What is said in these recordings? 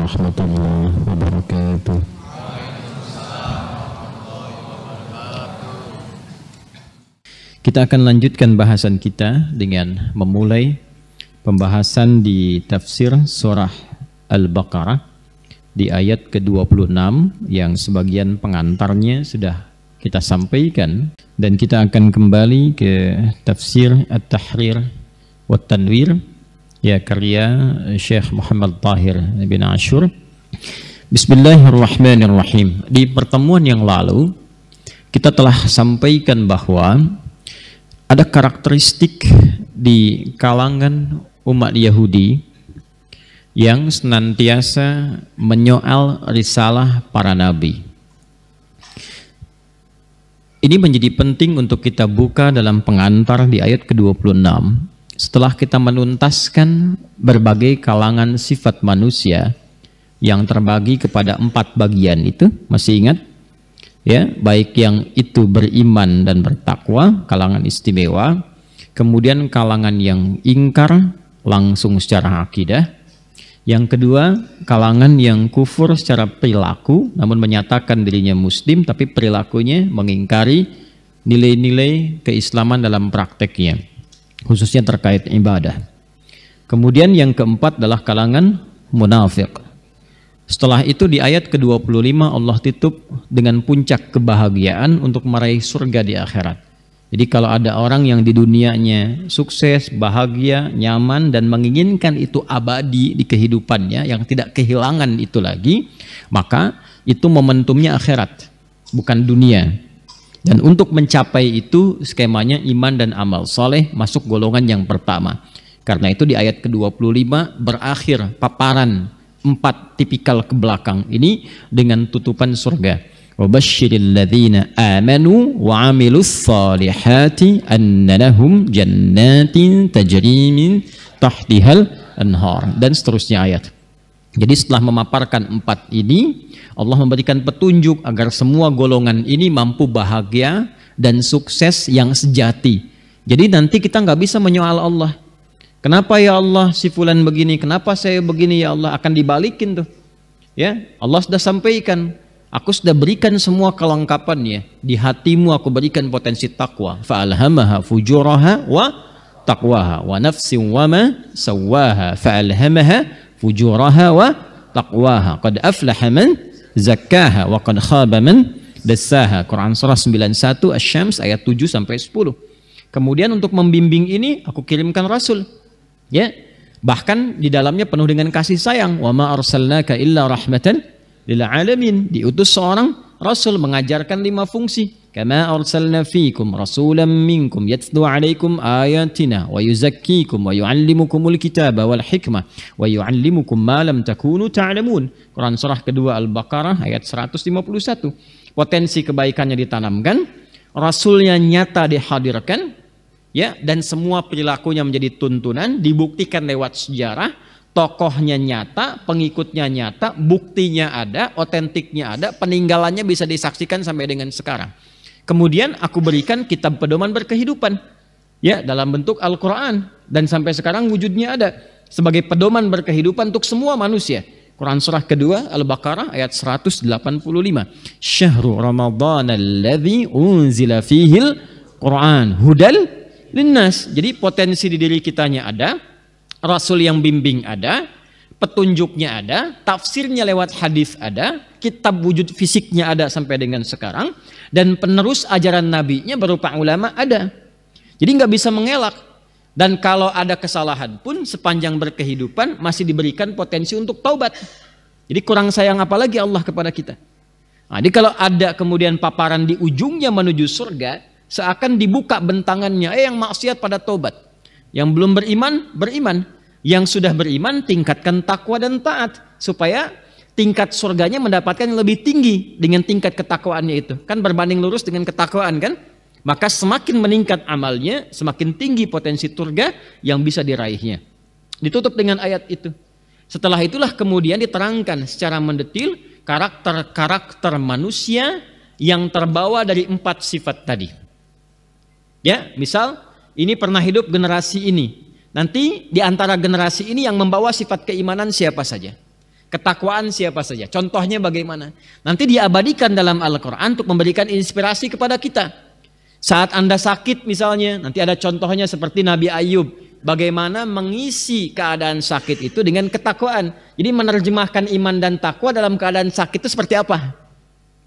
warahmatullahi wabarakatuh. Kita akan lanjutkan bahasan kita dengan memulai pembahasan di tafsir surah Al-Baqarah di ayat ke-26 yang sebagian pengantarnya sudah kita sampaikan, dan kita akan kembali ke tafsir At-Tahrir wa Tanwir ya karya Syekh Muhammad Tahir bin Ashur. Bismillahirrahmanirrahim. Di pertemuan yang lalu kita telah sampaikan bahwa ada karakteristik di kalangan umat Yahudi yang senantiasa menyoal risalah para nabi. Ini menjadi penting untuk kita buka dalam pengantar di ayat ke-26. Setelah kita menuntaskan berbagai kalangan sifat manusia yang terbagi kepada 4 bagian itu, masih ingat? Ya, baik yang itu beriman dan bertakwa, kalangan istimewa, kemudian kalangan yang ingkar langsung secara akidah, yang kedua kalangan yang kufur secara perilaku namun menyatakan dirinya muslim tapi perilakunya mengingkari nilai-nilai keislaman dalam prakteknya, khususnya terkait ibadah. Kemudian yang keempat adalah kalangan munafik. Setelah itu di ayat ke-25 Allah tutup dengan puncak kebahagiaan untuk meraih surga di akhirat. Jadi kalau ada orang yang di dunianya sukses, bahagia, nyaman dan menginginkan itu abadi di kehidupannya yang tidak kehilangan itu lagi, maka itu momentumnya akhirat, bukan dunia. Dan untuk mencapai itu skemanya iman dan amal soleh masuk golongan yang pertama. Karena itu di ayat ke-25 berakhir paparan 4 tipikal ke belakang ini dengan tutupan surga. Wabasyiril ladzina amanu wa 'amilus shalihati anna lahum jannatin tajri min tahtihal anhar, dan seterusnya ayat. Jadi setelah memaparkan 4 ini, Allah memberikan petunjuk agar semua golongan ini mampu bahagia dan sukses yang sejati. Jadi nanti kita nggak bisa menyoal Allah. Kenapa ya Allah si fulan begini? Kenapa saya begini ya Allah? Akan dibalikin tuh. Ya, Allah sudah sampaikan. Aku sudah berikan semua kelengkapannya. Di hatimu aku berikan potensi takwa. Fa'alhamaha fujuraha wa taqwaha wa nafsin wa ma sawwaha fa'alhamaha fujuraha wa taqwaha. Qad aflaha man zakkaha wa qad khaba man dassaha. Quran surah 91 Asy-Syams ayat 7 sampai 10. Kemudian untuk membimbing ini aku kirimkan rasul. Ya, bahkan di dalamnya penuh dengan kasih sayang. Wa ma arsalnaka illa rahmatan lil alamin. Diutus seorang rasul mengajarkan 5 fungsi. Kama arsalna fiikum rasulan minkum yatlu alaikum ayatina wa yuzakkikum wa yuallimukumul kitaba wal hikmah wa yuallimukum ma lam takunu ta'lamun. Quran surah kedua Al-Baqarah ayat 151. Potensi kebaikannya ditanamkan, rasulnya nyata dihadirkan. Ya, dan semua perilakunya menjadi tuntunan, dibuktikan lewat sejarah, tokohnya nyata, pengikutnya nyata, buktinya ada, otentiknya ada, peninggalannya bisa disaksikan sampai dengan sekarang. Kemudian aku berikan kitab pedoman berkehidupan, ya, dalam bentuk Al-Quran, dan sampai sekarang wujudnya ada sebagai pedoman berkehidupan untuk semua manusia. Quran surah kedua Al-Baqarah ayat 185. Syahrul Ramadhan alladzi unzila fihil Quran hudal linnas. Jadi potensi di diri kitanya ada, rasul yang bimbing ada, petunjuknya ada, tafsirnya lewat hadis ada, kitab wujud fisiknya ada sampai dengan sekarang, dan penerus ajaran nabinya berupa ulama ada. Jadi nggak bisa mengelak. Dan kalau ada kesalahan pun sepanjang berkehidupan masih diberikan potensi untuk taubat. Jadi kurang sayang apa lagi Allah kepada kita. Nah, jadi kalau ada kemudian paparan di ujungnya menuju surga, seakan dibuka bentangannya, yang maksiat pada taubat, yang belum beriman, beriman, yang sudah beriman tingkatkan takwa dan taat supaya tingkat surganya mendapatkan yang lebih tinggi dengan tingkat ketakwaannya itu. Kan berbanding lurus dengan ketakwaan kan? Maka semakin meningkat amalnya, semakin tinggi potensi surga yang bisa diraihnya. Ditutup dengan ayat itu. Setelah itulah kemudian diterangkan secara mendetil karakter-karakter manusia yang terbawa dari 4 sifat tadi. Ya, misal ini pernah hidup generasi ini. Nanti di antara generasi ini yang membawa sifat keimanan siapa saja? Ketakwaan siapa saja. Contohnya bagaimana? Nanti diabadikan dalam Al-Quran untuk memberikan inspirasi kepada kita. Saat Anda sakit misalnya, nanti ada contohnya seperti Nabi Ayub. Bagaimana mengisi keadaan sakit itu dengan ketakwaan. Jadi menerjemahkan iman dan takwa dalam keadaan sakit itu seperti apa?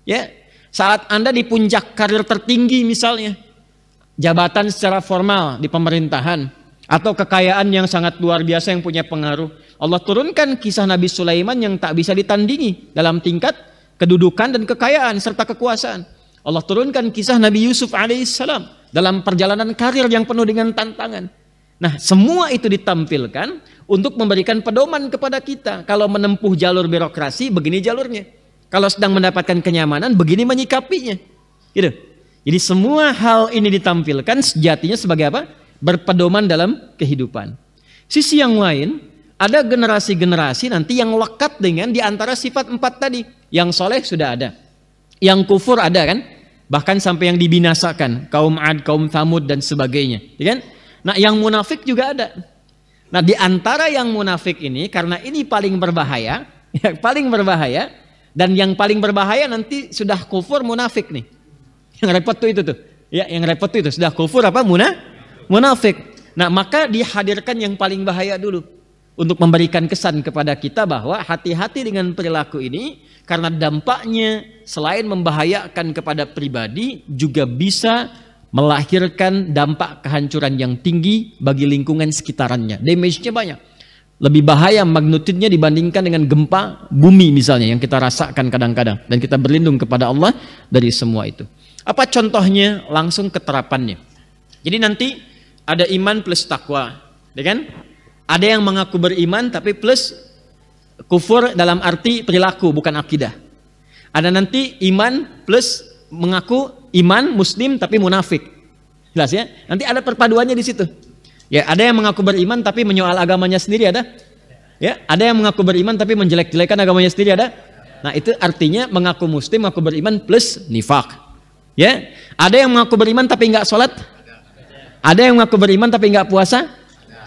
Ya, saat Anda di puncak karir tertinggi misalnya, jabatan secara formal di pemerintahan, atau kekayaan yang sangat luar biasa yang punya pengaruh, Allah turunkan kisah Nabi Sulaiman yang tak bisa ditandingi dalam tingkat kedudukan dan kekayaan serta kekuasaan. Allah turunkan kisah Nabi Yusuf alaihissalam dalam perjalanan karir yang penuh dengan tantangan. Nah, semua itu ditampilkan untuk memberikan pedoman kepada kita. Kalau menempuh jalur birokrasi, begini jalurnya. Kalau sedang mendapatkan kenyamanan, begini menyikapinya. Gitu. Jadi semua hal ini ditampilkan sejatinya sebagai apa? Berpedoman dalam kehidupan. Sisi yang lain, ada generasi-generasi nanti yang lekat dengan diantara sifat 4 tadi. Yang soleh sudah ada, yang kufur ada kan, bahkan sampai yang dibinasakan, kaum Ad, kaum Thamud dan sebagainya, ya kan? Nah, yang munafik juga ada. Nah, diantara yang munafik ini, karena ini paling berbahaya, yang paling berbahaya, dan yang paling berbahaya nanti sudah kufur munafik nih. Yang repot tuh itu tuh, ya, yang repot tuh itu sudah kufur apa munafik. Nah, maka dihadirkan yang paling bahaya dulu untuk memberikan kesan kepada kita bahwa hati-hati dengan perilaku ini, karena dampaknya selain membahayakan kepada pribadi juga bisa melahirkan dampak kehancuran yang tinggi bagi lingkungan sekitarnya. Damage-nya banyak. Lebih bahaya magnitudenya dibandingkan dengan gempa bumi misalnya yang kita rasakan kadang-kadang, dan kita berlindung kepada Allah dari semua itu. Apa contohnya? Langsung keterapannya. Jadi nanti ada iman plus takwa, ya kan? Ada yang mengaku beriman tapi plus kufur dalam arti perilaku bukan akidah. Ada nanti iman plus mengaku iman muslim tapi munafik. Jelas ya? Nanti ada perpaduannya di situ. Ya, ada yang mengaku beriman tapi menyoal agamanya sendiri ada. Ya, ada yang mengaku beriman tapi menjelek-jelekan agamanya sendiri ada. Nah, itu artinya mengaku muslim, mengaku beriman plus nifak. Ya, ada yang mengaku beriman tapi enggak sholat. Ada yang mengaku beriman tapi enggak puasa.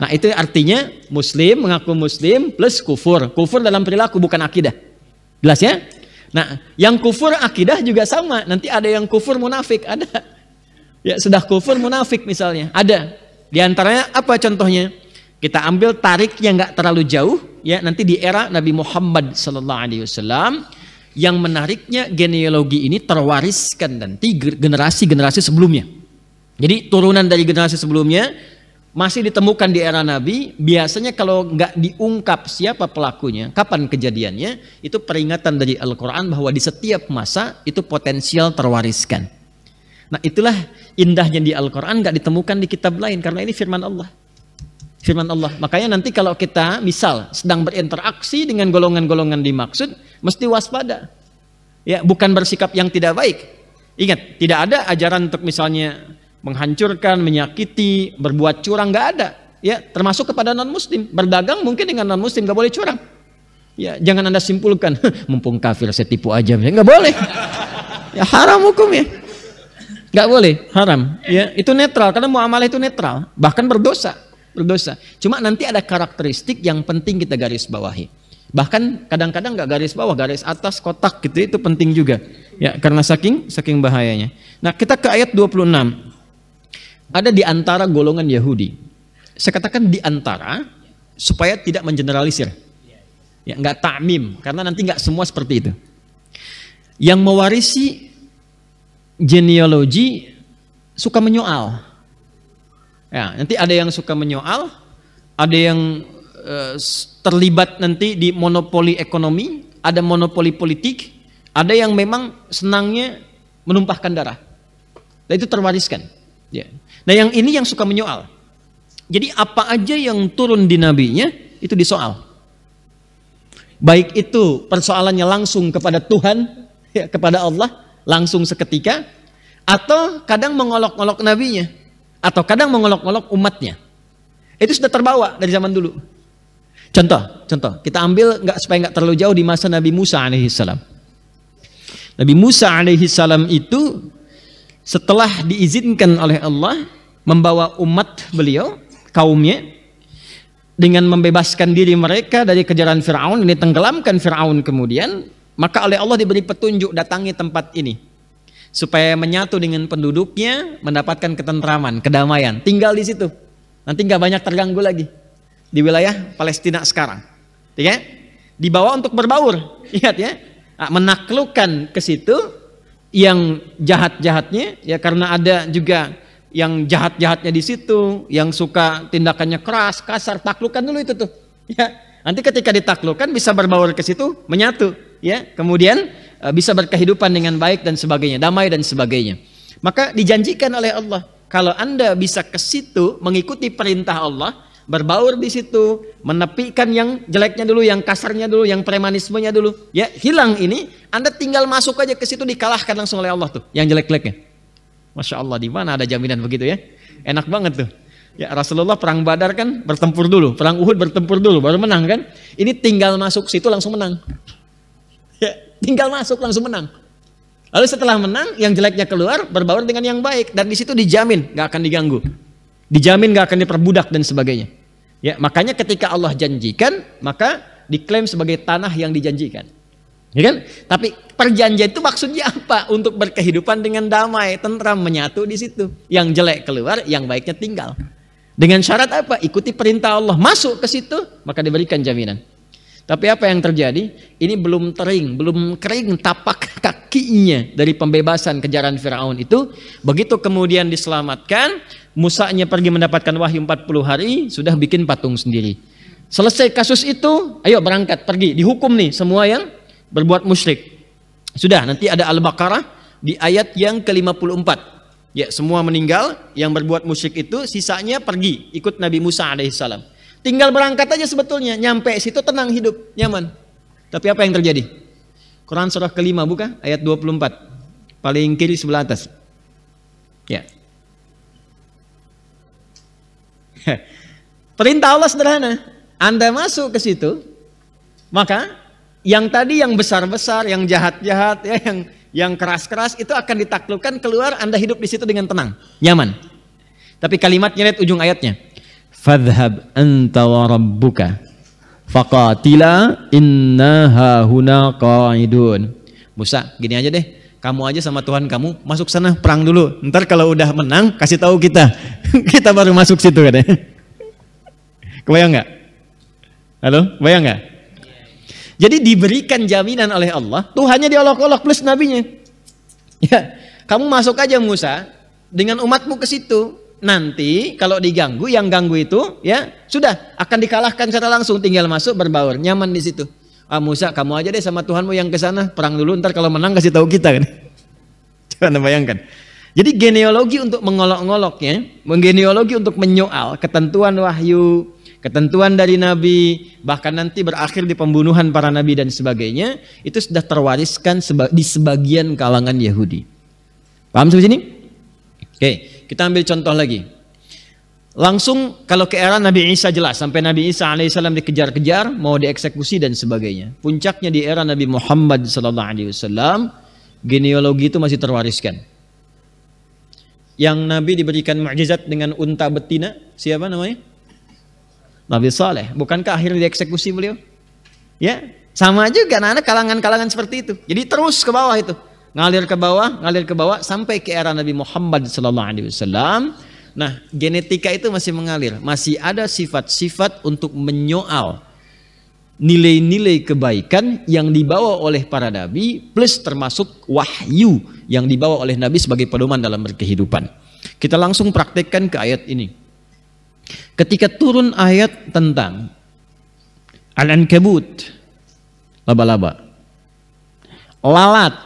Nah, itu artinya muslim, mengaku muslim plus kufur. Kufur dalam perilaku bukan akidah. Jelas ya? Nah, yang kufur akidah juga sama. Nanti ada yang kufur munafik, ada. Ya, sudah kufur munafik misalnya, ada. Di antaranya apa contohnya? Kita ambil tarik yang enggak terlalu jauh, ya, nanti di era Nabi Muhammad SAW, yang menariknya genealogi ini terwariskan nanti generasi-generasi sebelumnya. Jadi turunan dari generasi sebelumnya masih ditemukan di era Nabi. Biasanya kalau nggak diungkap siapa pelakunya, kapan kejadiannya, itu peringatan dari Al-Quran bahwa di setiap masa itu potensial terwariskan. Nah, itulah indahnya di Al-Quran, nggak ditemukan di kitab lain karena ini firman Allah. Firman Allah. Makanya nanti kalau kita misal sedang berinteraksi dengan golongan-golongan dimaksud, mesti waspada. Ya, bukan bersikap yang tidak baik. Ingat, tidak ada ajaran untuk misalnya menghancurkan, menyakiti, berbuat curang, nggak ada. Ya, termasuk kepada non-muslim. Berdagang mungkin dengan non-muslim nggak boleh curang. Ya, jangan Anda simpulkan, mumpung kafir saya tipu aja, nggak boleh. Ya, haram hukumnya. Nggak boleh, haram. Ya, itu netral karena muamalah itu netral, bahkan berdosa. Cuma nanti ada karakteristik yang penting kita garis bawahi. Bahkan kadang-kadang nggak garis bawah, garis atas kotak gitu, itu penting juga. Ya, karena saking bahayanya. Nah, kita ke ayat 26. Ada di antara golongan Yahudi. Saya katakan di antara supaya tidak mengeneralisir. Ya, nggak ta'mim, karena nanti nggak semua seperti itu. Yang mewarisi genealogi suka menyoal. Ya, nanti ada yang suka menyoal, ada yang terlibat nanti di monopoli ekonomi, ada monopoli politik, ada yang memang senangnya menumpahkan darah. Dan itu terwariskan. Ya. Nah, yang ini yang suka menyoal. Jadi apa aja yang turun di nabinya itu disoal. Baik itu persoalannya langsung kepada Tuhan, ya, kepada Allah, langsung seketika, atau kadang mengolok-olok nabinya, atau kadang mengolok-olok umatnya. Itu sudah terbawa dari zaman dulu. Contoh, kita ambil supaya nggak terlalu jauh di masa Nabi Musa alaihissalam. Nabi Musa alaihissalam itu setelah diizinkan oleh Allah membawa umat beliau, kaumnya, dengan membebaskan diri mereka dari kejaran Fir'aun, ini tenggelamkan Fir'aun kemudian, maka oleh Allah diberi petunjuk datangi tempat ini supaya menyatu dengan penduduknya, mendapatkan ketentraman, kedamaian, tinggal di situ. Nanti nggak banyak terganggu lagi di wilayah Palestina sekarang, ya. Dibawa untuk berbaur, lihat ya, menaklukkan ke situ yang jahat-jahatnya, ya, karena ada juga yang jahat-jahatnya di situ, yang suka tindakannya keras, kasar, taklukkan dulu itu tuh, ya. Nanti ketika ditaklukkan bisa berbaur ke situ, menyatu, ya, kemudian bisa berkehidupan dengan baik dan sebagainya, damai dan sebagainya. Maka dijanjikan oleh Allah, kalau Anda bisa ke situ mengikuti perintah Allah, berbaur di situ, menepikan yang jeleknya dulu, yang kasarnya dulu, yang premanismenya dulu, ya, hilang ini, Anda tinggal masuk aja ke situ, dikalahkan langsung oleh Allah tuh, yang jelek-jeleknya. Masya Allah, di mana ada jaminan begitu ya? Enak banget tuh. Ya, Rasulullah perang Badar kan bertempur dulu, perang Uhud bertempur dulu, baru menang kan? Ini tinggal masuk situ langsung menang. Ya, tinggal masuk langsung menang. Lalu setelah menang, yang jeleknya keluar, berbaur dengan yang baik, dan di situ dijamin nggak akan diganggu, dijamin nggak akan diperbudak dan sebagainya. Ya, makanya ketika Allah janjikan, maka diklaim sebagai tanah yang dijanjikan. Ya kan? Tapi perjanjian itu maksudnya apa? Untuk berkehidupan dengan damai, tentram, menyatu di situ. Yang jelek keluar, yang baiknya tinggal. Dengan syarat apa? Ikuti perintah Allah, masuk ke situ, maka diberikan jaminan. Tapi apa yang terjadi? Ini belum kering tapak kakinya dari pembebasan kejaran Firaun itu. Begitu kemudian diselamatkan, Musanya pergi mendapatkan wahyu 40 hari, sudah bikin patung sendiri. Selesai kasus itu, ayo berangkat, pergi, dihukum nih semua yang berbuat musyrik. Sudah, nanti ada Al-Baqarah di ayat yang ke-54. Ya, semua meninggal yang berbuat musyrik itu, sisanya pergi ikut Nabi Musa alaihissalam. Tinggal berangkat aja sebetulnya, nyampe situ tenang hidup, nyaman. Tapi apa yang terjadi? Quran surah ke-5 buka, ayat 24. Paling kiri sebelah atas. Ya. Perintah Allah sederhana. Anda masuk ke situ, maka yang tadi yang besar-besar, yang jahat-jahat, ya, yang keras-keras itu akan ditaklukkan, keluar, Anda hidup di situ dengan tenang, nyaman. Tapi kalimatnya lihat ujung ayatnya. Fadhhab anta wa rabbuka faqatila inna hahuna qa'idun. Musa, gini aja deh, kamu aja sama Tuhan kamu masuk sana perang dulu. Ntar kalau udah menang kasih tahu kita. Kita baru masuk situ katanya. Kebayang nggak? Halo, bayang nggak? Jadi diberikan jaminan oleh Allah, Tuhannya diolok-olok plus nabinya. Ya, kamu masuk aja Musa dengan umatmu ke situ. Nanti kalau diganggu, yang ganggu itu ya sudah akan dikalahkan secara langsung, tinggal masuk berbaur, nyaman di situ. Ah Musa, kamu aja deh sama Tuhanmu yang ke sana perang dulu, ntar kalau menang kasih tahu kita kan. Coba Anda bayangkan. Jadi genealogi untuk mengolok-ngoloknya, genealogi untuk menyoal ketentuan wahyu, ketentuan dari Nabi, bahkan nanti berakhir di pembunuhan para Nabi dan sebagainya, itu sudah terwariskan di sebagian kalangan Yahudi. Paham sampai sini? Oke, kita ambil contoh lagi. Langsung kalau ke era Nabi Isa jelas, sampai Nabi Isa alaihissalam dikejar-kejar, mau dieksekusi dan sebagainya. Puncaknya di era Nabi Muhammad SAW, genealogi itu masih terwariskan. Yang Nabi diberikan mukjizat dengan unta betina, siapa namanya? Nabi Saleh. Bukankah akhirnya dieksekusi beliau? Ya, sama juga anak kalangan-kalangan seperti itu. Jadi terus ke bawah itu, ngalir ke bawah sampai ke era Nabi Muhammad SAW. Nah, genetika itu masih mengalir, masih ada sifat-sifat untuk menyoal nilai-nilai kebaikan yang dibawa oleh para nabi, plus termasuk wahyu yang dibawa oleh nabi sebagai pedoman dalam berkehidupan. Kita langsung praktekkan ke ayat ini. Ketika turun ayat tentang Al-Ankabut, laba-laba, lalat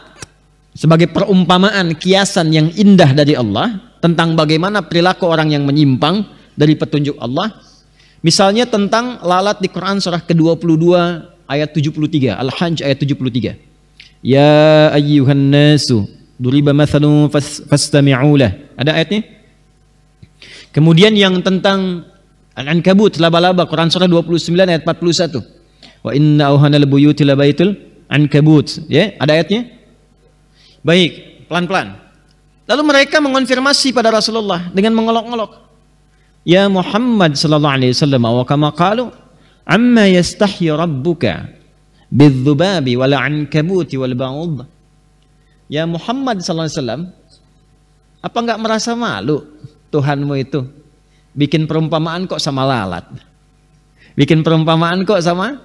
sebagai perumpamaan, kiasan yang indah dari Allah tentang bagaimana perilaku orang yang menyimpang dari petunjuk Allah. Misalnya tentang lalat di Quran surah ke-22 ayat 73, Al-Hajj ayat 73. Ya ayyuhan nasu duriba mathalun fastami'u lah. Ada ayatnya? Kemudian yang tentang Al-Ankabut, laba-laba, Quran surah 29 ayat 41. Wa inna awhanal buyuti labaitul ankabut. Ya, ada ayatnya? Baik, pelan-pelan. Lalu mereka mengonfirmasi pada Rasulullah dengan mengolok-olok. Ya Muhammad sallallahu alaihi wasallam, wa kama qalu, amma yastahyi rabbuka bidzubabi wal ankabuti wal ba'ud. Ya Muhammad sallallahu alaihi wasallam, apa enggak merasa malu Tuhanmu itu bikin perumpamaan kok sama lalat? Bikin perumpamaan kok sama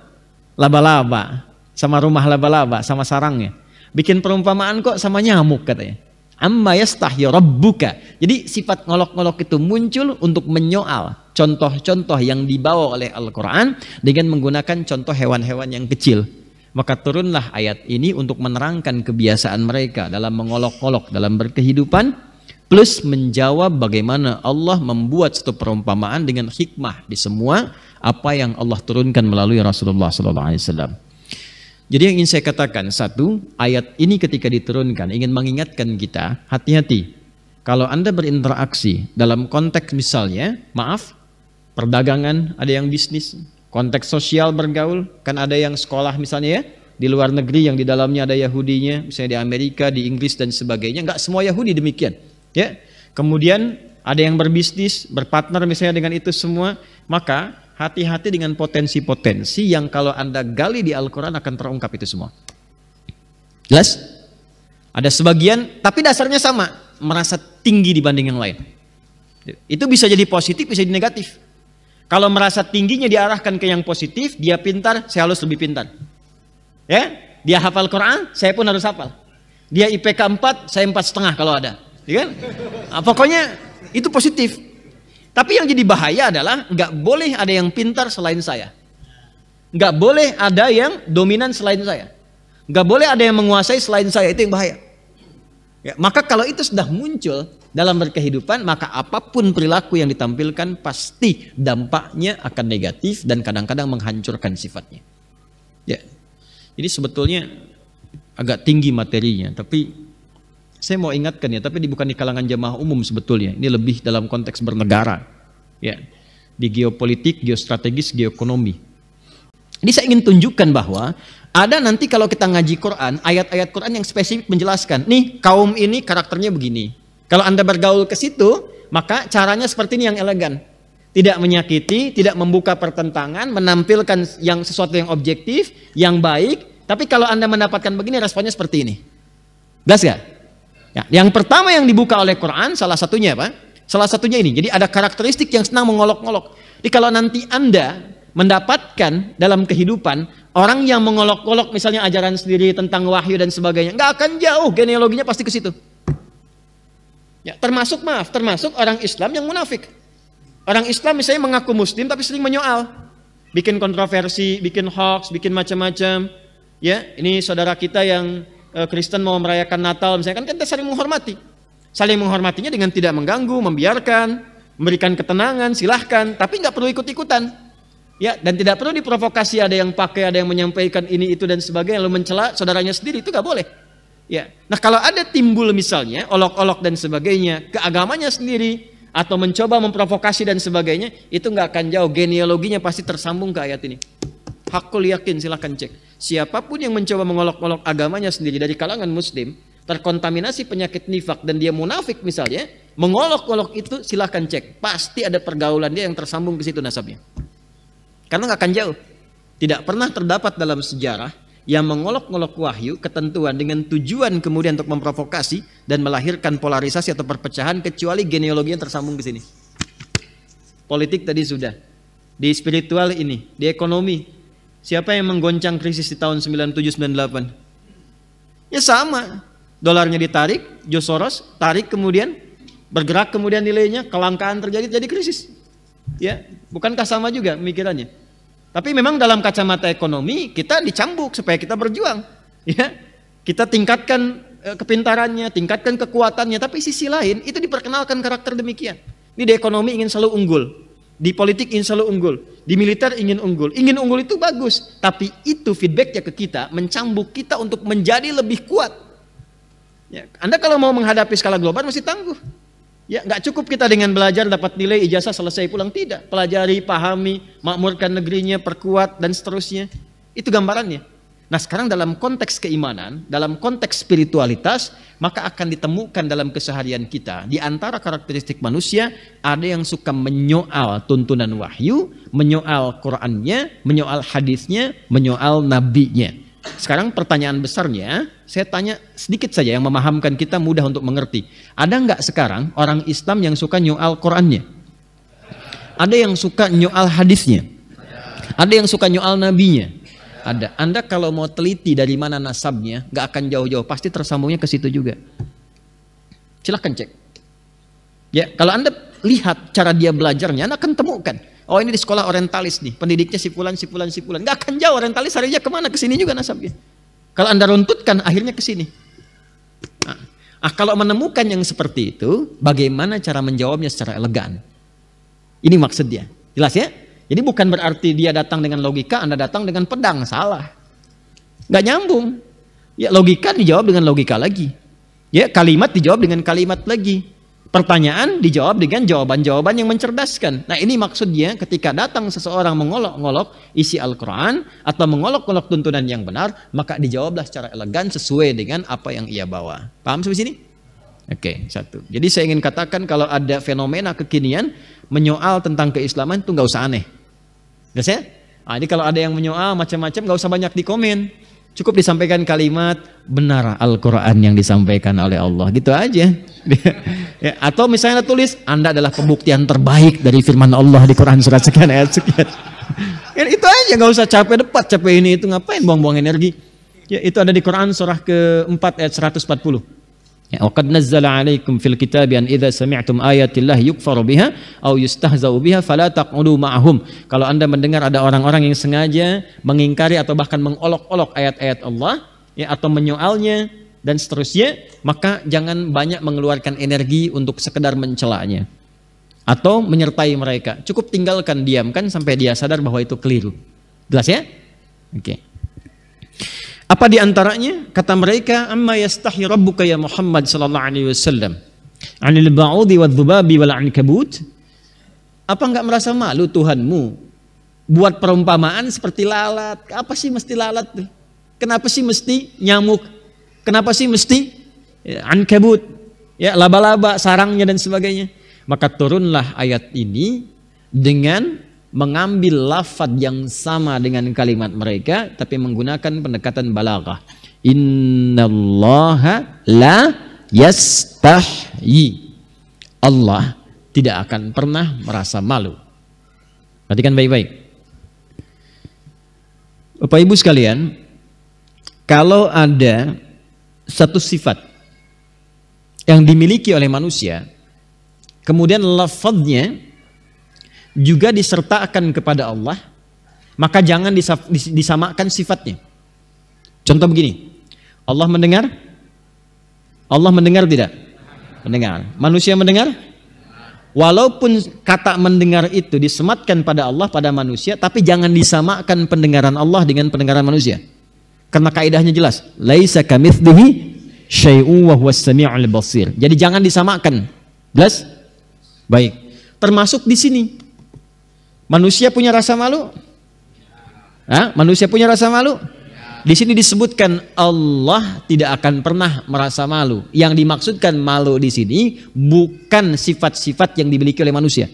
laba-laba, sama rumah laba-laba, sama sarangnya. Bikin perumpamaan kok sama nyamuk katanya. Amma yastahyi rabbuka. Jadi sifat ngolok-ngolok itu muncul untuk menyoal contoh-contoh yang dibawa oleh Al-Quran dengan menggunakan contoh hewan-hewan yang kecil. Maka turunlah ayat ini untuk menerangkan kebiasaan mereka dalam mengolok-olok dalam berkehidupan, plus menjawab bagaimana Allah membuat satu perumpamaan dengan hikmah di semua apa yang Allah turunkan melalui Rasulullah SAW. Jadi yang ingin saya katakan, satu, ayat ini ketika diturunkan ingin mengingatkan kita, hati-hati. Kalau Anda berinteraksi dalam konteks misalnya, maaf, perdagangan, ada yang bisnis, konteks sosial bergaul, kan ada yang sekolah misalnya ya, di luar negeri yang di dalamnya ada Yahudinya, misalnya di Amerika, di Inggris dan sebagainya, enggak semua Yahudi demikian. Ya, kemudian ada yang berbisnis, berpartner misalnya dengan itu semua, maka hati-hati dengan potensi-potensi yang kalau Anda gali di Al-Quran akan terungkap itu semua. Jelas? Ada sebagian, tapi dasarnya sama, merasa tinggi dibanding yang lain. Itu bisa jadi positif, bisa jadi negatif. Kalau merasa tingginya diarahkan ke yang positif, dia pintar, saya harus lebih pintar. Ya, dia hafal Quran, saya pun harus hafal. Dia IPK 4, saya 4,5 kalau ada. Ya kan? Nah, pokoknya itu positif. Tapi yang jadi bahaya adalah nggak boleh ada yang pintar selain saya. Nggak boleh ada yang dominan selain saya. Nggak boleh ada yang menguasai selain saya, itu yang bahaya. Ya, maka kalau itu sudah muncul dalam berkehidupan, maka apapun perilaku yang ditampilkan pasti dampaknya akan negatif dan kadang-kadang menghancurkan sifatnya. Ya, jadi sebetulnya agak tinggi materinya, tapi saya mau ingatkan ya, tapi bukan di kalangan jamaah umum sebetulnya. Ini lebih dalam konteks bernegara, ya, di geopolitik, geostrategis, geoekonomi. Ini saya ingin tunjukkan bahwa ada nanti kalau kita ngaji Quran, ayat-ayat Quran yang spesifik menjelaskan, nih kaum ini karakternya begini. Kalau Anda bergaul ke situ, maka caranya seperti ini yang elegan. Tidak menyakiti, tidak membuka pertentangan, menampilkan yang sesuatu yang objektif, yang baik. Tapi kalau Anda mendapatkan begini, responnya seperti ini. Jelas gak? Ya, yang pertama yang dibuka oleh Quran salah satunya apa? Salah satunya ini. Jadi ada karakteristik yang senang mengolok-olok. Jadi kalau nanti Anda mendapatkan dalam kehidupan orang yang mengolok-olok misalnya ajaran sendiri tentang wahyu dan sebagainya, nggak akan jauh genealoginya pasti ke situ. Ya, termasuk orang Islam yang munafik. Orang Islam misalnya mengaku muslim tapi sering menyoal, bikin kontroversi, bikin hoax, bikin macam-macam. Ya, ini saudara kita yang Kristen mau merayakan Natal misalnya, kan kita saling menghormati. Saling menghormatinya dengan tidak mengganggu, membiarkan, memberikan ketenangan, silahkan, tapi nggak perlu ikut-ikutan. Ya, dan tidak perlu diprovokasi, ada yang pakai, ada yang menyampaikan ini itu dan sebagainya lalu mencela saudaranya sendiri, itu nggak boleh. Ya. Nah, kalau ada timbul misalnya olok-olok dan sebagainya ke agamanya sendiri atau mencoba memprovokasi dan sebagainya, itu nggak akan jauh, genealoginya pasti tersambung ke ayat ini. Hakul yakin, silahkan cek. Siapapun yang mencoba mengolok-olok agamanya sendiri dari kalangan muslim, terkontaminasi penyakit nifak dan dia munafik misalnya, mengolok-olok itu silahkan cek. Pasti ada pergaulan dia yang tersambung ke situ nasabnya. Karena nggak akan jauh. Tidak pernah terdapat dalam sejarah yang mengolok-olok wahyu ketentuan dengan tujuan kemudian untuk memprovokasi dan melahirkan polarisasi atau perpecahan kecuali genealoginya tersambung ke sini. Politik tadi sudah. Di spiritual ini, di ekonomi. Siapa yang menggoncang krisis di tahun 97-98? Ya sama. Dolarnya ditarik, George Soros tarik kemudian bergerak kemudian nilainya, kelangkaan terjadi, jadi krisis. Ya, bukankah sama juga pemikirannya? Tapi memang dalam kacamata ekonomi kita dicambuk supaya kita berjuang. Ya, kita tingkatkan kepintarannya, tingkatkan kekuatannya. Tapi sisi lain itu diperkenalkan karakter demikian. Ini di ekonomi ingin selalu unggul. Di politik ingin selalu unggul, di militer ingin unggul. Ingin unggul itu bagus, tapi itu feedbacknya ke kita, mencambuk kita untuk menjadi lebih kuat. Ya, Anda kalau mau menghadapi skala global mesti tangguh. Ya, nggak cukup kita dengan belajar dapat nilai ijazah selesai pulang, tidak. Pelajari, pahami, makmurkan negerinya, perkuat dan seterusnya. Itu gambarannya. Nah sekarang dalam konteks keimanan, dalam konteks spiritualitas, maka akan ditemukan dalam keseharian kita. Di antara karakteristik manusia, ada yang suka menyoal tuntunan wahyu, menyoal Qur'annya, menyoal hadisnya, menyoal nabinya. Sekarang pertanyaan besarnya, saya tanya sedikit saja yang memahamkan kita mudah untuk mengerti. Ada nggak sekarang orang Islam yang suka nyoal Qur'annya? Ada yang suka nyoal hadisnya? Ada yang suka nyoal nabinya? Ada. Anda kalau mau teliti dari mana nasabnya, nggak akan jauh-jauh, pasti tersambungnya ke situ juga. Silahkan cek. Ya, kalau Anda lihat cara dia belajarnya, Anda akan temukan. Oh ini di sekolah orientalis nih, pendidiknya si fulan. Nggak akan jauh, orientalis harinya kemana? Ke sini juga nasabnya. Kalau Anda runtutkan, akhirnya ke sini. Nah, kalau menemukan yang seperti itu, bagaimana cara menjawabnya secara elegan? Ini maksudnya. Jelas ya? Jadi bukan berarti dia datang dengan logika, Anda datang dengan pedang, salah. Nggak nyambung. Ya logika dijawab dengan logika lagi. Ya kalimat dijawab dengan kalimat lagi. Pertanyaan dijawab dengan jawaban-jawaban yang mencerdaskan. Nah ini maksudnya ketika datang seseorang mengolok-olok isi Al-Quran atau mengolok-olok tuntunan yang benar, maka dijawablah secara elegan sesuai dengan apa yang ia bawa. Paham sampai sini? Oke, satu. Jadi saya ingin katakan kalau ada fenomena kekinian menyoal tentang keislaman itu nggak usah aneh. Jelas ya? Nah, jadi kalau ada yang menyoal macam-macam nggak usah banyak di komen. Cukup disampaikan kalimat benar Al-Quran yang disampaikan oleh Allah. Gitu aja. Ya, atau misalnya tulis Anda adalah pembuktian terbaik dari firman Allah di Quran surat sekian ayat sekian. Ya, itu aja, nggak usah capek debat, capek ini itu, ngapain buang-buang energi. Ya, itu ada di Quran surah ke-4 ayat 140. Ya, waqad nazzala 'alaikum fil kitabi an idza sami'tum ayatillahi yukfaru biha aw yustahza'u biha fala taq'udu ma'ahum. Kalau Anda mendengar ada orang-orang yang sengaja mengingkari atau bahkan mengolok-olok ayat-ayat Allah, ya, atau menyoalnya dan seterusnya, maka jangan banyak mengeluarkan energi untuk sekedar mencelanya atau menyertai mereka. Cukup tinggalkan, diamkan sampai dia sadar bahwa itu keliru. Jelas ya? Oke. Apa di antaranya? Kata mereka, amma yastahi rabbuka ya Muhammad sallallahu alaihi wasallam 'anil ba'udi wadh-dhubabi wal 'ankabut. Apa enggak merasa malu Tuhanmu buat perumpamaan seperti lalat? Apa sih mesti lalat tuh? Kenapa sih mesti nyamuk? Kenapa sih mesti ankabut? Ya, laba-laba, sarangnya dan sebagainya. Maka turunlah ayat ini dengan mengambil lafaz yang sama dengan kalimat mereka tapi menggunakan pendekatan balaghah. Innallaha la yastahyi. Allah tidak akan pernah merasa malu. Perhatikan baik-baik. Bapak Ibu sekalian, kalau ada satu sifat yang dimiliki oleh manusia, kemudian lafaznya juga disertakan kepada Allah, maka jangan disamakan sifatnya. Contoh begini, Allah mendengar? Allah mendengar tidak? Mendengar. Manusia mendengar? Walaupun kata mendengar itu disematkan pada Allah, pada manusia, tapi jangan disamakan pendengaran Allah dengan pendengaran manusia. Karena kaidahnya jelas, laisa kamitslihi syai'un wa huwas sami'ul basir. Jadi jangan disamakan. Jelas? Baik. Termasuk di sini. Manusia punya rasa malu? Hah? Manusia punya rasa malu? Di sini disebutkan Allah tidak akan pernah merasa malu. Yang dimaksudkan malu di sini bukan sifat-sifat yang dimiliki oleh manusia.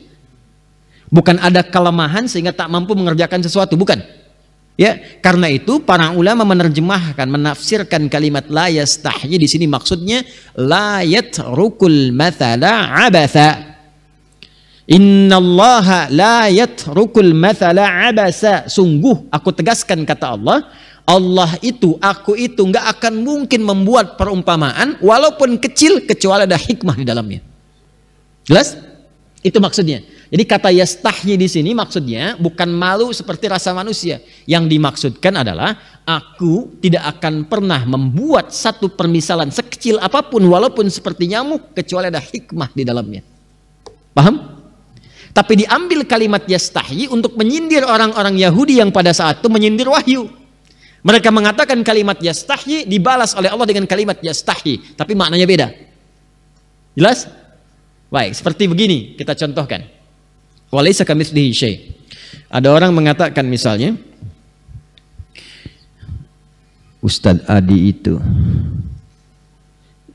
Bukan ada kelemahan sehingga tak mampu mengerjakan sesuatu, bukan. Ya, karena itu para ulama menerjemahkan, menafsirkan kalimat la yastahyi di sini maksudnya la yatrukul mathala abatha. Innallaha la yatrukul mathala abasa. Sungguh aku tegaskan kata Allah, aku itu nggak akan mungkin membuat perumpamaan walaupun kecil kecuali ada hikmah di dalamnya. Jelas? Itu maksudnya. Jadi kata yastahyi di sini maksudnya bukan malu seperti rasa manusia. Yang dimaksudkan adalah aku tidak akan pernah membuat satu permisalan sekecil apapun walaupun seperti nyamuk kecuali ada hikmah di dalamnya. Paham? Tapi diambil kalimat yastahyi untuk menyindir orang-orang Yahudi yang pada saat itu menyindir wahyu. Mereka mengatakan kalimat yastahyi dibalas oleh Allah dengan kalimat yastahyi, tapi maknanya beda. Jelas? Baik, seperti begini kita contohkan. Walaysa kamitslihi syai'. Ada orang mengatakan misalnya, Ustadz Adi itu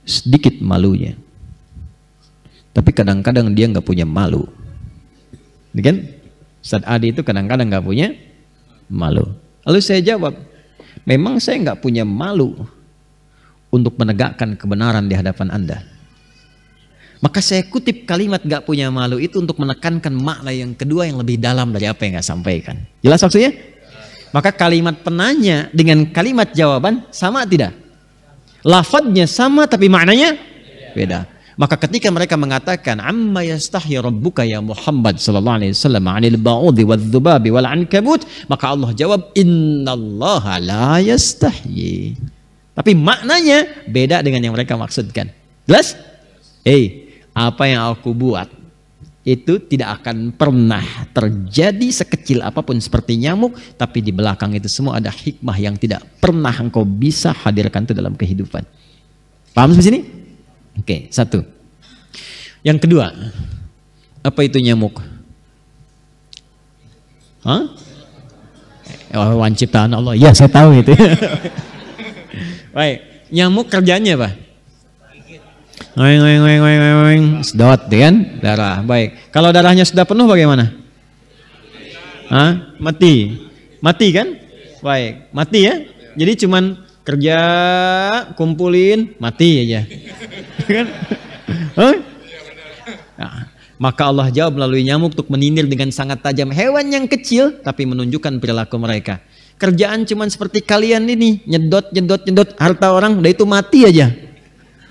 sedikit malunya, tapi kadang-kadang dia nggak punya malu, kan? Ustadz Adi itu kadang-kadang nggak punya malu. Lalu saya jawab, memang saya nggak punya malu untuk menegakkan kebenaran di hadapan Anda. Maka saya kutip kalimat nggak punya malu itu untuk menekankan makna yang kedua yang lebih dalam dari apa yang saya sampaikan. Jelas maksudnya? Maka kalimat penanya dengan kalimat jawaban sama tidak? Lafadznya sama tapi maknanya beda. Maka ketika mereka mengatakan amma yastahyi rabbuka ya Muhammad sallallahu alaihi wasallam 'anil ba'udhi wadh-dhubabi wal 'ankabut, maka Allah jawab innallaha la yastahyi. Tapi maknanya beda dengan yang mereka maksudkan. Jelas? Apa yang aku buat itu tidak akan pernah terjadi sekecil apapun seperti nyamuk, tapi di belakang itu semua ada hikmah yang tidak pernah engkau bisa hadirkan itu dalam kehidupan. Paham sampai sini? Oke, satu. Yang kedua, apa itu nyamuk? Hah? Hewan ciptaan Allah. Ya, saya tahu itu. Baik, nyamuk kerjanya apa? Sedot, kan? Darah. Baik. Kalau darahnya sudah penuh bagaimana? Hah? Mati. Mati kan? Baik. Mati ya? Jadi cuman kerja, kumpulin, mati aja. Kan? Nah, maka Allah jawab melalui nyamuk untuk menyindir dengan sangat tajam. Hewan yang kecil tapi menunjukkan perilaku mereka. Kerjaan cuman seperti kalian ini, nyedot harta orang, udah itu mati aja.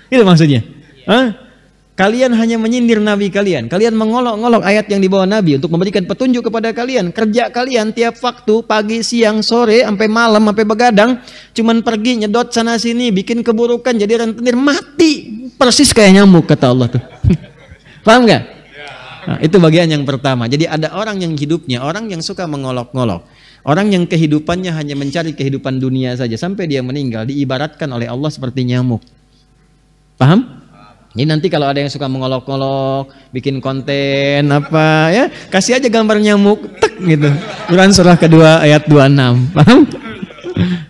Itu maksudnya. Kalian hanya menyindir Nabi kalian. Kalian mengolok-ngolok ayat yang dibawa Nabi untuk memberikan petunjuk kepada kalian. Kerja kalian tiap waktu, pagi, siang, sore, sampai malam, sampai begadang, cuman pergi nyedot sana sini, bikin keburukan, jadi rentenir, mati. Persis kayak nyamuk kata Allah tuh. Paham gak? Nah, itu bagian yang pertama. Jadi ada orang yang hidupnya, orang yang suka mengolok-ngolok, orang yang kehidupannya hanya mencari kehidupan dunia saja sampai dia meninggal, diibaratkan oleh Allah seperti nyamuk. Paham? Ini nanti kalau ada yang suka mengolok-olok, bikin konten apa ya, kasih aja gambar nyamuk, tek gitu. Quran surah kedua ayat 26. Paham?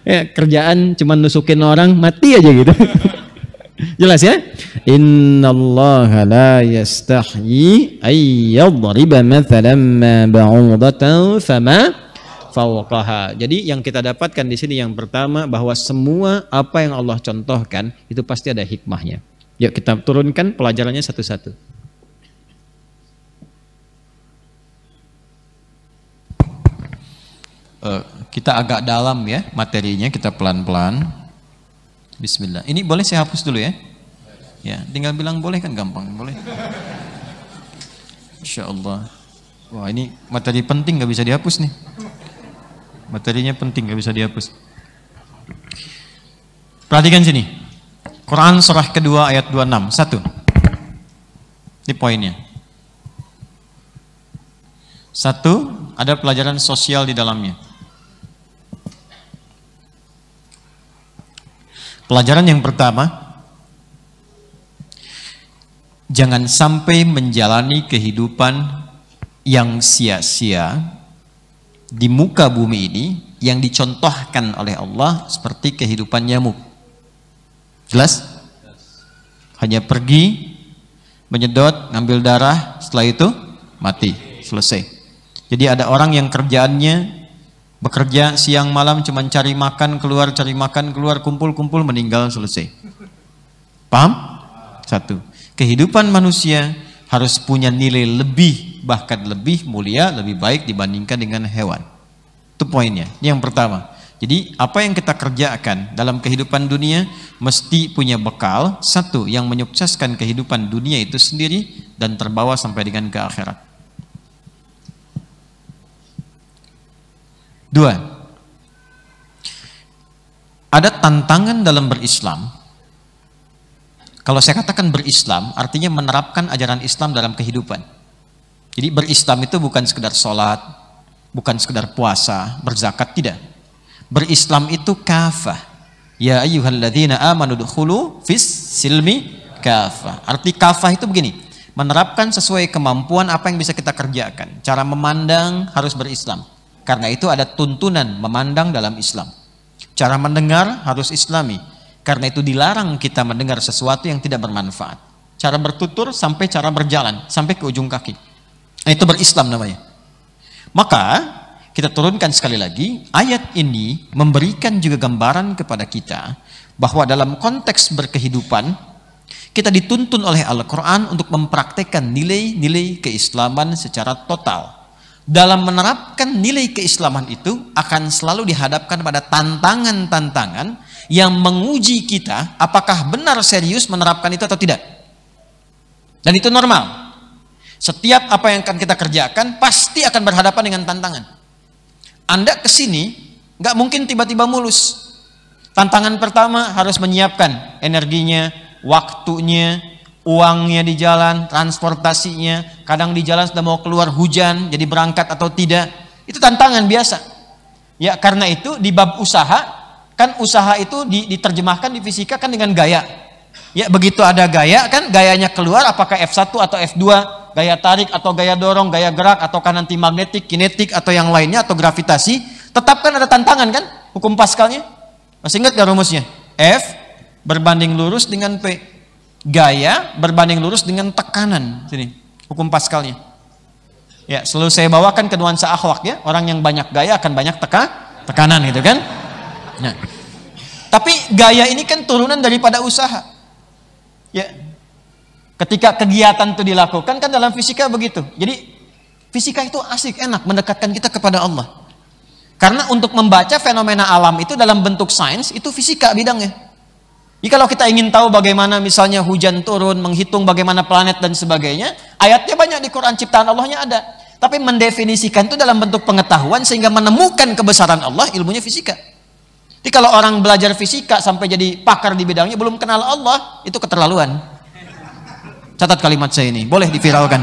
Ya, kerjaan cuma nusukin orang, mati aja gitu. Jelas ya? Innallaha la yastahyi ay yadriba mathalan ma ba'udatan fama fawqaha. Jadi yang kita dapatkan di sini yang pertama bahwa semua apa yang Allah contohkan itu pasti ada hikmahnya. Yuk kita turunkan pelajarannya satu-satu. Kita agak dalam ya materinya, kita pelan-pelan. Bismillah. Ini boleh saya hapus dulu ya? Ya, tinggal bilang boleh kan gampang, boleh. Insya Allah. Wah ini materi penting nggak bisa dihapus nih. Materinya penting nggak bisa dihapus. Perhatikan sini. Quran surah kedua ayat 26. Satu. Ini poinnya. Satu, ada pelajaran sosial di dalamnya. Pelajaran yang pertama, jangan sampai menjalani kehidupan yang sia-sia di muka bumi ini yang dicontohkan oleh Allah seperti kehidupan nyamuk. Jelas? Hanya pergi, menyedot, ngambil darah, setelah itu mati, selesai. Jadi ada orang yang kerjaannya bekerja siang malam cuma cari makan, keluar, kumpul, meninggal, selesai. Paham? Satu. Kehidupan manusia harus punya nilai lebih, bahkan lebih mulia, lebih baik dibandingkan dengan hewan. Itu poinnya. Ini yang pertama. Jadi apa yang kita kerjakan dalam kehidupan dunia mesti punya bekal. Satu, yang menyukseskan kehidupan dunia itu sendiri dan terbawa sampai dengan ke akhirat. Dua, ada tantangan dalam berislam. Kalau saya katakan berislam, artinya menerapkan ajaran Islam dalam kehidupan. Jadi berislam itu bukan sekedar sholat, bukan sekedar puasa, berzakat, tidak. Berislam itu kafah. Ya ayyuhalladzina amanu dukhulu fis silmi kafah. Arti kafah itu begini, menerapkan sesuai kemampuan apa yang bisa kita kerjakan. Cara memandang harus berislam. Karena itu ada tuntunan memandang dalam Islam. Cara mendengar harus islami. Karena itu dilarang kita mendengar sesuatu yang tidak bermanfaat. Cara bertutur sampai cara berjalan, sampai ke ujung kaki. Nah, itu berislam namanya. Maka kita turunkan sekali lagi, ayat ini memberikan juga gambaran kepada kita bahwa dalam konteks berkehidupan, kita dituntun oleh Al-Quran untuk mempraktekkan nilai-nilai keislaman secara total. Dalam menerapkan nilai keislaman itu akan selalu dihadapkan pada tantangan-tantangan yang menguji kita apakah benar serius menerapkan itu atau tidak. Dan itu normal. Setiap apa yang akan kita kerjakan pasti akan berhadapan dengan tantangan. Anda kesini nggak mungkin tiba-tiba mulus. Tantangan pertama harus menyiapkan energinya, waktunya, uangnya di jalan, transportasinya. Kadang di jalan sudah mau keluar hujan, jadi berangkat atau tidak. Itu tantangan biasa. Ya, karena itu di bab usaha, kan usaha itu diterjemahkan di fisika kan dengan gaya. Ya, begitu ada gaya kan, gayanya keluar apakah F1 atau F2, gaya tarik atau gaya dorong, gaya gerak ataukah nanti magnetik, kinetik atau yang lainnya atau gravitasi, tetap kan ada tantangan kan, hukum Pascalnya. Masih ingat gak rumusnya? F berbanding lurus dengan P. Gaya berbanding lurus dengan tekanan. Sini, hukum Pascalnya. Ya, selalu saya bawakan ke nuansa akhlak ya. Orang yang banyak gaya akan banyak tekanan gitu kan. Nah, tapi gaya ini kan turunan daripada usaha. Ya, ketika kegiatan itu dilakukan kan dalam fisika begitu. Jadi fisika itu asik, enak, mendekatkan kita kepada Allah. Karena untuk membaca fenomena alam itu dalam bentuk sains itu fisika bidangnya. Jadi kalau kita ingin tahu bagaimana misalnya hujan turun, menghitung bagaimana planet dan sebagainya, ayatnya banyak di Quran, ciptaan Allahnya ada. Tapi mendefinisikan itu dalam bentuk pengetahuan sehingga menemukan kebesaran Allah, ilmunya fisika. Jadi kalau orang belajar fisika sampai jadi pakar di bidangnya belum kenal Allah, itu keterlaluan. Catat kalimat saya ini, boleh diviralkan.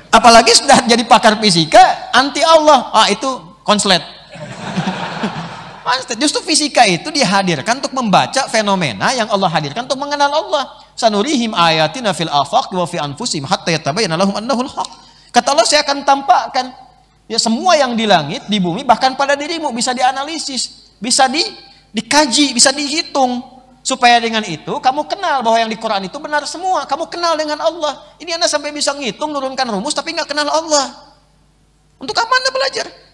Apalagi sudah jadi pakar fisika, anti Allah, itu konslet. Justru fisika itu dihadirkan untuk membaca fenomena yang Allah hadirkan untuk mengenal Allah. Sanurihim ayatina fil afaq wa fi anfusihim hatta yatabayyana lahum annahul haq. Kata Allah, saya akan tampakkan ya semua yang di langit, di bumi, bahkan pada dirimu bisa dianalisis, bisa dikaji, bisa dihitung. Supaya dengan itu kamu kenal bahwa yang di Quran itu benar semua. Kamu kenal dengan Allah. Ini Anda sampai bisa ngitung, nurunkan rumus tapi nggak kenal Allah. Untuk apa Anda belajar?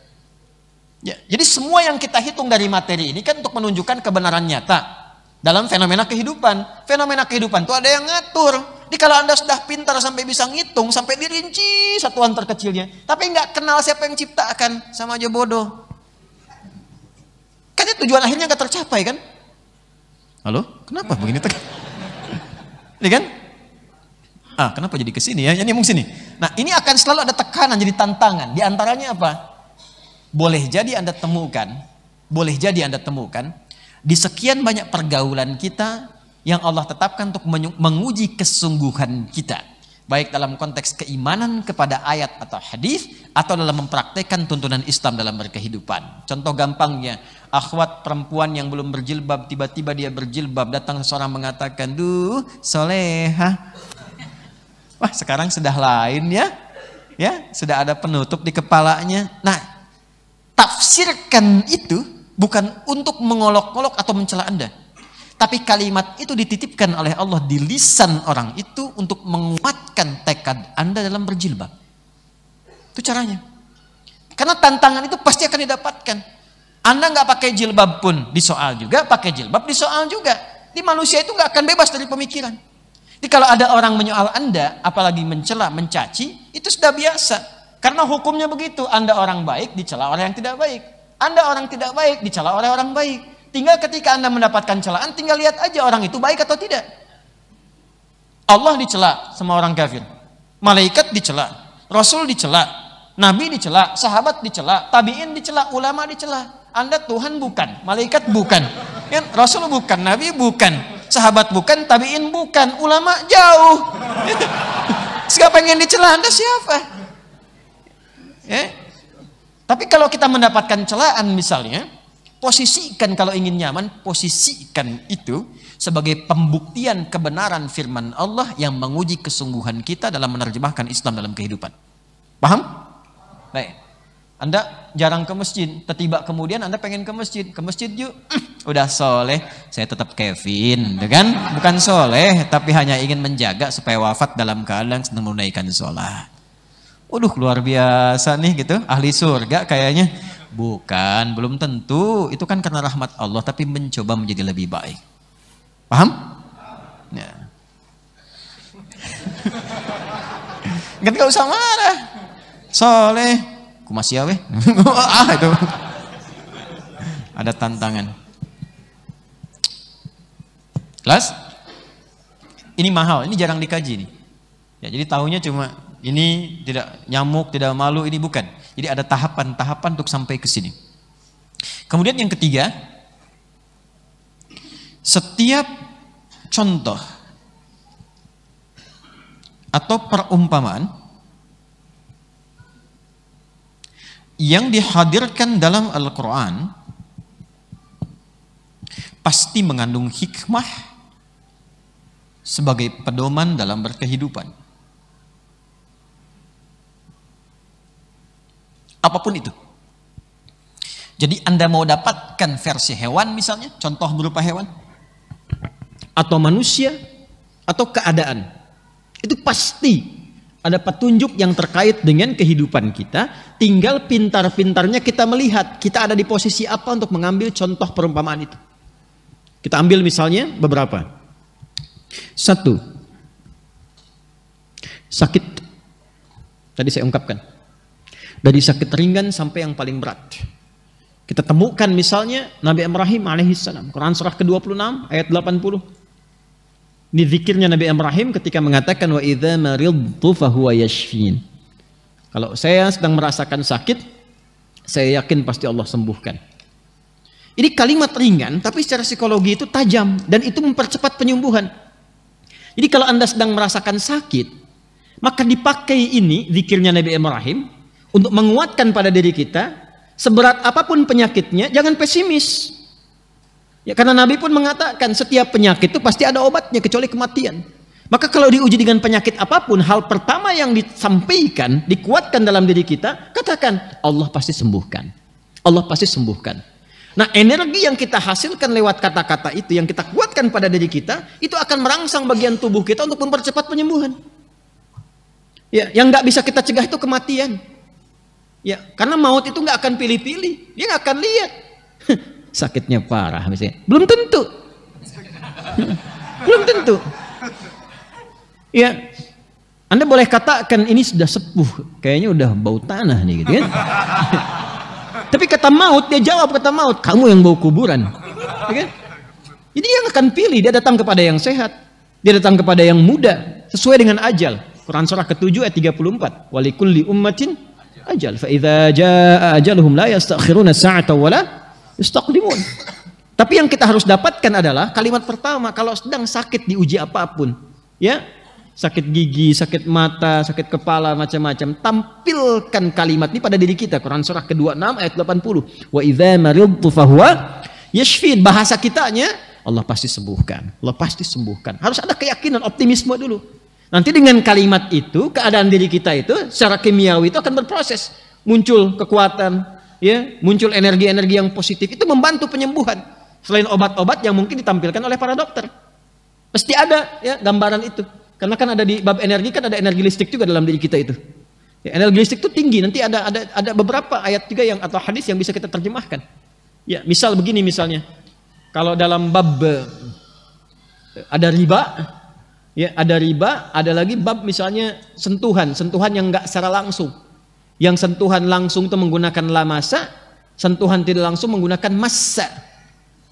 Ya, jadi semua yang kita hitung dari materi ini kan untuk menunjukkan kebenaran nyata dalam fenomena kehidupan. Fenomena kehidupan itu ada yang ngatur. Jadi kalau Anda sudah pintar sampai bisa ngitung, sampai dirinci satuan terkecilnya, tapi nggak kenal siapa yang ciptakan, sama aja bodoh. Kan tujuan akhirnya nggak tercapai kan? Halo? Kenapa begini tekan? Ini kan? Kenapa jadi kesini ya? Ini nyambung sini. Nah, ini akan selalu ada tekanan, jadi tantangan. Di antaranya apa? Boleh jadi Anda temukan di sekian banyak pergaulan kita yang Allah tetapkan untuk menguji kesungguhan kita, baik dalam konteks keimanan kepada ayat atau hadis atau dalam mempraktekkan tuntunan Islam dalam berkehidupan. Contoh gampangnya, akhwat perempuan yang belum berjilbab, tiba-tiba dia berjilbab, datang seseorang mengatakan, "Duh, soleha." Wah, sekarang sudah lain ya. Ya, sudah ada penutup di kepalanya. Nah, tafsirkan itu bukan untuk mengolok-olok atau mencela Anda. Tapi kalimat itu dititipkan oleh Allah di lisan orang itu untuk menguatkan tekad Anda dalam berjilbab. Itu caranya. Karena tantangan itu pasti akan didapatkan. Anda nggak pakai jilbab pun disoal juga, pakai jilbab disoal juga. Di manusia itu nggak akan bebas dari pemikiran. Jadi kalau ada orang menyoal Anda, apalagi mencela, mencaci, itu sudah biasa. Karena hukumnya begitu, Anda orang baik dicela oleh yang tidak baik. Anda orang tidak baik dicela oleh orang baik. Tinggal ketika Anda mendapatkan celaan, tinggal lihat aja orang itu baik atau tidak. Allah dicela sama orang kafir. Malaikat dicela, Rasul dicela, Nabi dicela, sahabat dicela, tabi'in dicela, ulama dicela. Anda Tuhan bukan, malaikat bukan, kan? Rasul bukan, Nabi bukan, sahabat bukan, tabi'in bukan, ulama jauh. Siapa pengen dicela, Anda siapa? Ya. Tapi kalau kita mendapatkan celaan misalnya, posisikan kalau ingin nyaman, posisikan itu sebagai pembuktian kebenaran firman Allah yang menguji kesungguhan kita dalam menerjemahkan Islam dalam kehidupan. Paham? Baik. Anda jarang ke masjid, tiba kemudian Anda pengen ke masjid yuk. Udah soleh, saya tetap Kevin, kan? Bukan soleh, tapi hanya ingin menjaga supaya wafat dalam keadaan sedang menunaikan sholat. Waduh, luar biasa nih gitu, ahli surga kayaknya. Bukan, belum tentu. Itu kan karena rahmat Allah, tapi mencoba menjadi lebih baik. Paham? Ya. Kan gak usah marah. Soleh, kumasya weh. Itu. Ada tantangan. Kelas? Ini mahal, ini jarang dikaji nih. Ya, jadi tahunya cuma ini tidak nyamuk, tidak malu, ini bukan. Jadi ada tahapan-tahapan untuk sampai ke sini. Kemudian yang ketiga, setiap contoh atau perumpamaan yang dihadirkan dalam Al-Quran pasti mengandung hikmah sebagai pedoman dalam berkehidupan. Apapun itu. Jadi Anda mau dapatkan versi hewan misalnya, contoh berupa hewan, atau manusia, atau keadaan. Itu pasti ada petunjuk yang terkait dengan kehidupan kita. Tinggal pintar-pintarnya kita melihat kita ada di posisi apa untuk mengambil contoh perumpamaan itu. Kita ambil misalnya beberapa. Satu, sakit. Tadi saya ungkapkan. Dari sakit ringan sampai yang paling berat. Kita temukan misalnya Nabi Ibrahim alaihissalam. Quran surah ke-26 ayat 80. Ini zikirnya Nabi Ibrahim ketika mengatakan wa idza maridtu fahuwa yashfin. Kalau saya sedang merasakan sakit, saya yakin pasti Allah sembuhkan. Ini kalimat ringan tapi secara psikologi itu tajam dan itu mempercepat penyembuhan. Jadi kalau Anda sedang merasakan sakit, maka dipakai ini zikirnya Nabi Ibrahim untuk menguatkan pada diri kita, seberat apapun penyakitnya jangan pesimis. Ya, karena Nabi pun mengatakan setiap penyakit itu pasti ada obatnya kecuali kematian. Maka kalau diuji dengan penyakit apapun, hal pertama yang disampaikan, dikuatkan dalam diri kita, katakan Allah pasti sembuhkan. Allah pasti sembuhkan. Nah, energi yang kita hasilkan lewat kata-kata itu, yang kita kuatkan pada diri kita, itu akan merangsang bagian tubuh kita untuk mempercepat penyembuhan. Ya, yang nggak bisa kita cegah itu kematian. Ya, karena maut itu nggak akan pilih-pilih, dia nggak akan lihat. Sakitnya parah misalnya. Belum tentu. Belum tentu. Ya. Anda boleh katakan ini sudah sepuh, kayaknya udah bau tanah nih gitu kan. Tapi kata maut, dia jawab kata maut, kamu yang bau kuburan. Ya kan? Jadi dia akan pilih, dia datang kepada yang sehat. Dia datang kepada yang muda, sesuai dengan ajal. Quran surah ke-7 ayat 34. Walikulli ummatin ajal. Fa idza jaa ajaluhum la yastakhiruna sa'atan wala istaqdimun. Tapi yang kita harus dapatkan adalah kalimat pertama, kalau sedang sakit diuji apapun, ya, sakit gigi, sakit mata, sakit kepala, macam-macam, tampilkan kalimat ini pada diri kita. Quran surah ke-26 ayat 80. Wa idza maridtu fahuwa yashfin. Bahasa kitanya, Allah pasti sembuhkan. Allah pasti sembuhkan. Harus ada keyakinan, optimisme dulu. Nanti dengan kalimat itu, keadaan diri kita itu secara kimiawi itu akan berproses, muncul kekuatan, ya, muncul energi-energi yang positif, itu membantu penyembuhan. Selain obat-obat yang mungkin ditampilkan oleh para dokter, pasti ada ya gambaran itu. Karena kan ada di bab energi, kan ada energi listrik juga dalam diri kita itu. Ya, energi listrik itu tinggi. Nanti ada beberapa ayat juga yang atau hadis yang bisa kita terjemahkan. Ya, misal begini misalnya, kalau dalam bab ada riba, ya ada riba, ada lagi bab misalnya sentuhan yang enggak secara langsung. Yang sentuhan langsung itu menggunakan lamasa, sentuhan tidak langsung menggunakan massa.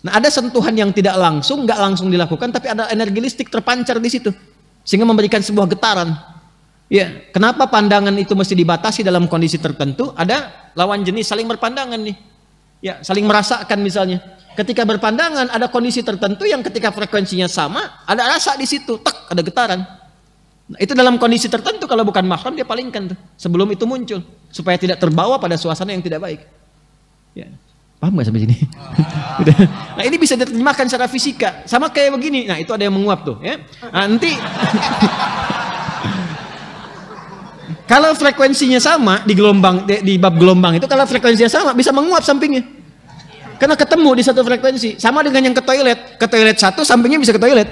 Nah, ada sentuhan yang tidak langsung, nggak langsung dilakukan, tapi ada energi listrik terpancar di situ, sehingga memberikan sebuah getaran. Ya, kenapa pandangan itu mesti dibatasi dalam kondisi tertentu? Ada lawan jenis saling berpandangan nih, ya, saling merasakan misalnya. Ketika berpandangan ada kondisi tertentu yang ketika frekuensinya sama, ada rasa di situ, tak ada getaran. Nah, itu dalam kondisi tertentu kalau bukan mahram dia palingkan tuh sebelum itu muncul supaya tidak terbawa pada suasana yang tidak baik. Ya. Paham nggak sampai sini? Nah, ini bisa diterjemahkan secara fisika. Sama kayak begini. Nah, itu ada yang menguap tuh, ya. Nah, nanti Kalau frekuensinya sama di gelombang, di bab gelombang itu kalau frekuensinya sama bisa menguap sampingnya. Karena ketemu di satu frekuensi. Sama dengan yang ke toilet satu sampingnya bisa ke toilet.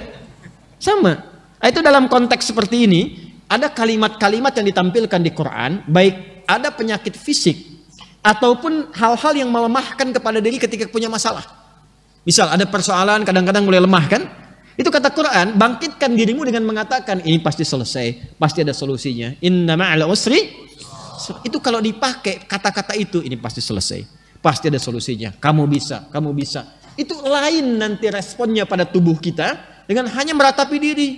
Sama. Nah, itu dalam konteks seperti ini ada kalimat-kalimat yang ditampilkan di Quran, baik ada penyakit fisik ataupun hal-hal yang melemahkan kepada diri ketika punya masalah. Misal ada persoalan kadang-kadang mulai lemah kan? Itu kata Quran, bangkitkan dirimu dengan mengatakan ini pasti selesai, pasti ada solusinya. Inna ma'al usri. Itu kalau dipakai kata-kata itu ini pasti selesai, pasti ada solusinya. Kamu bisa, kamu bisa. Itu lain nanti responnya pada tubuh kita dengan hanya meratapi diri.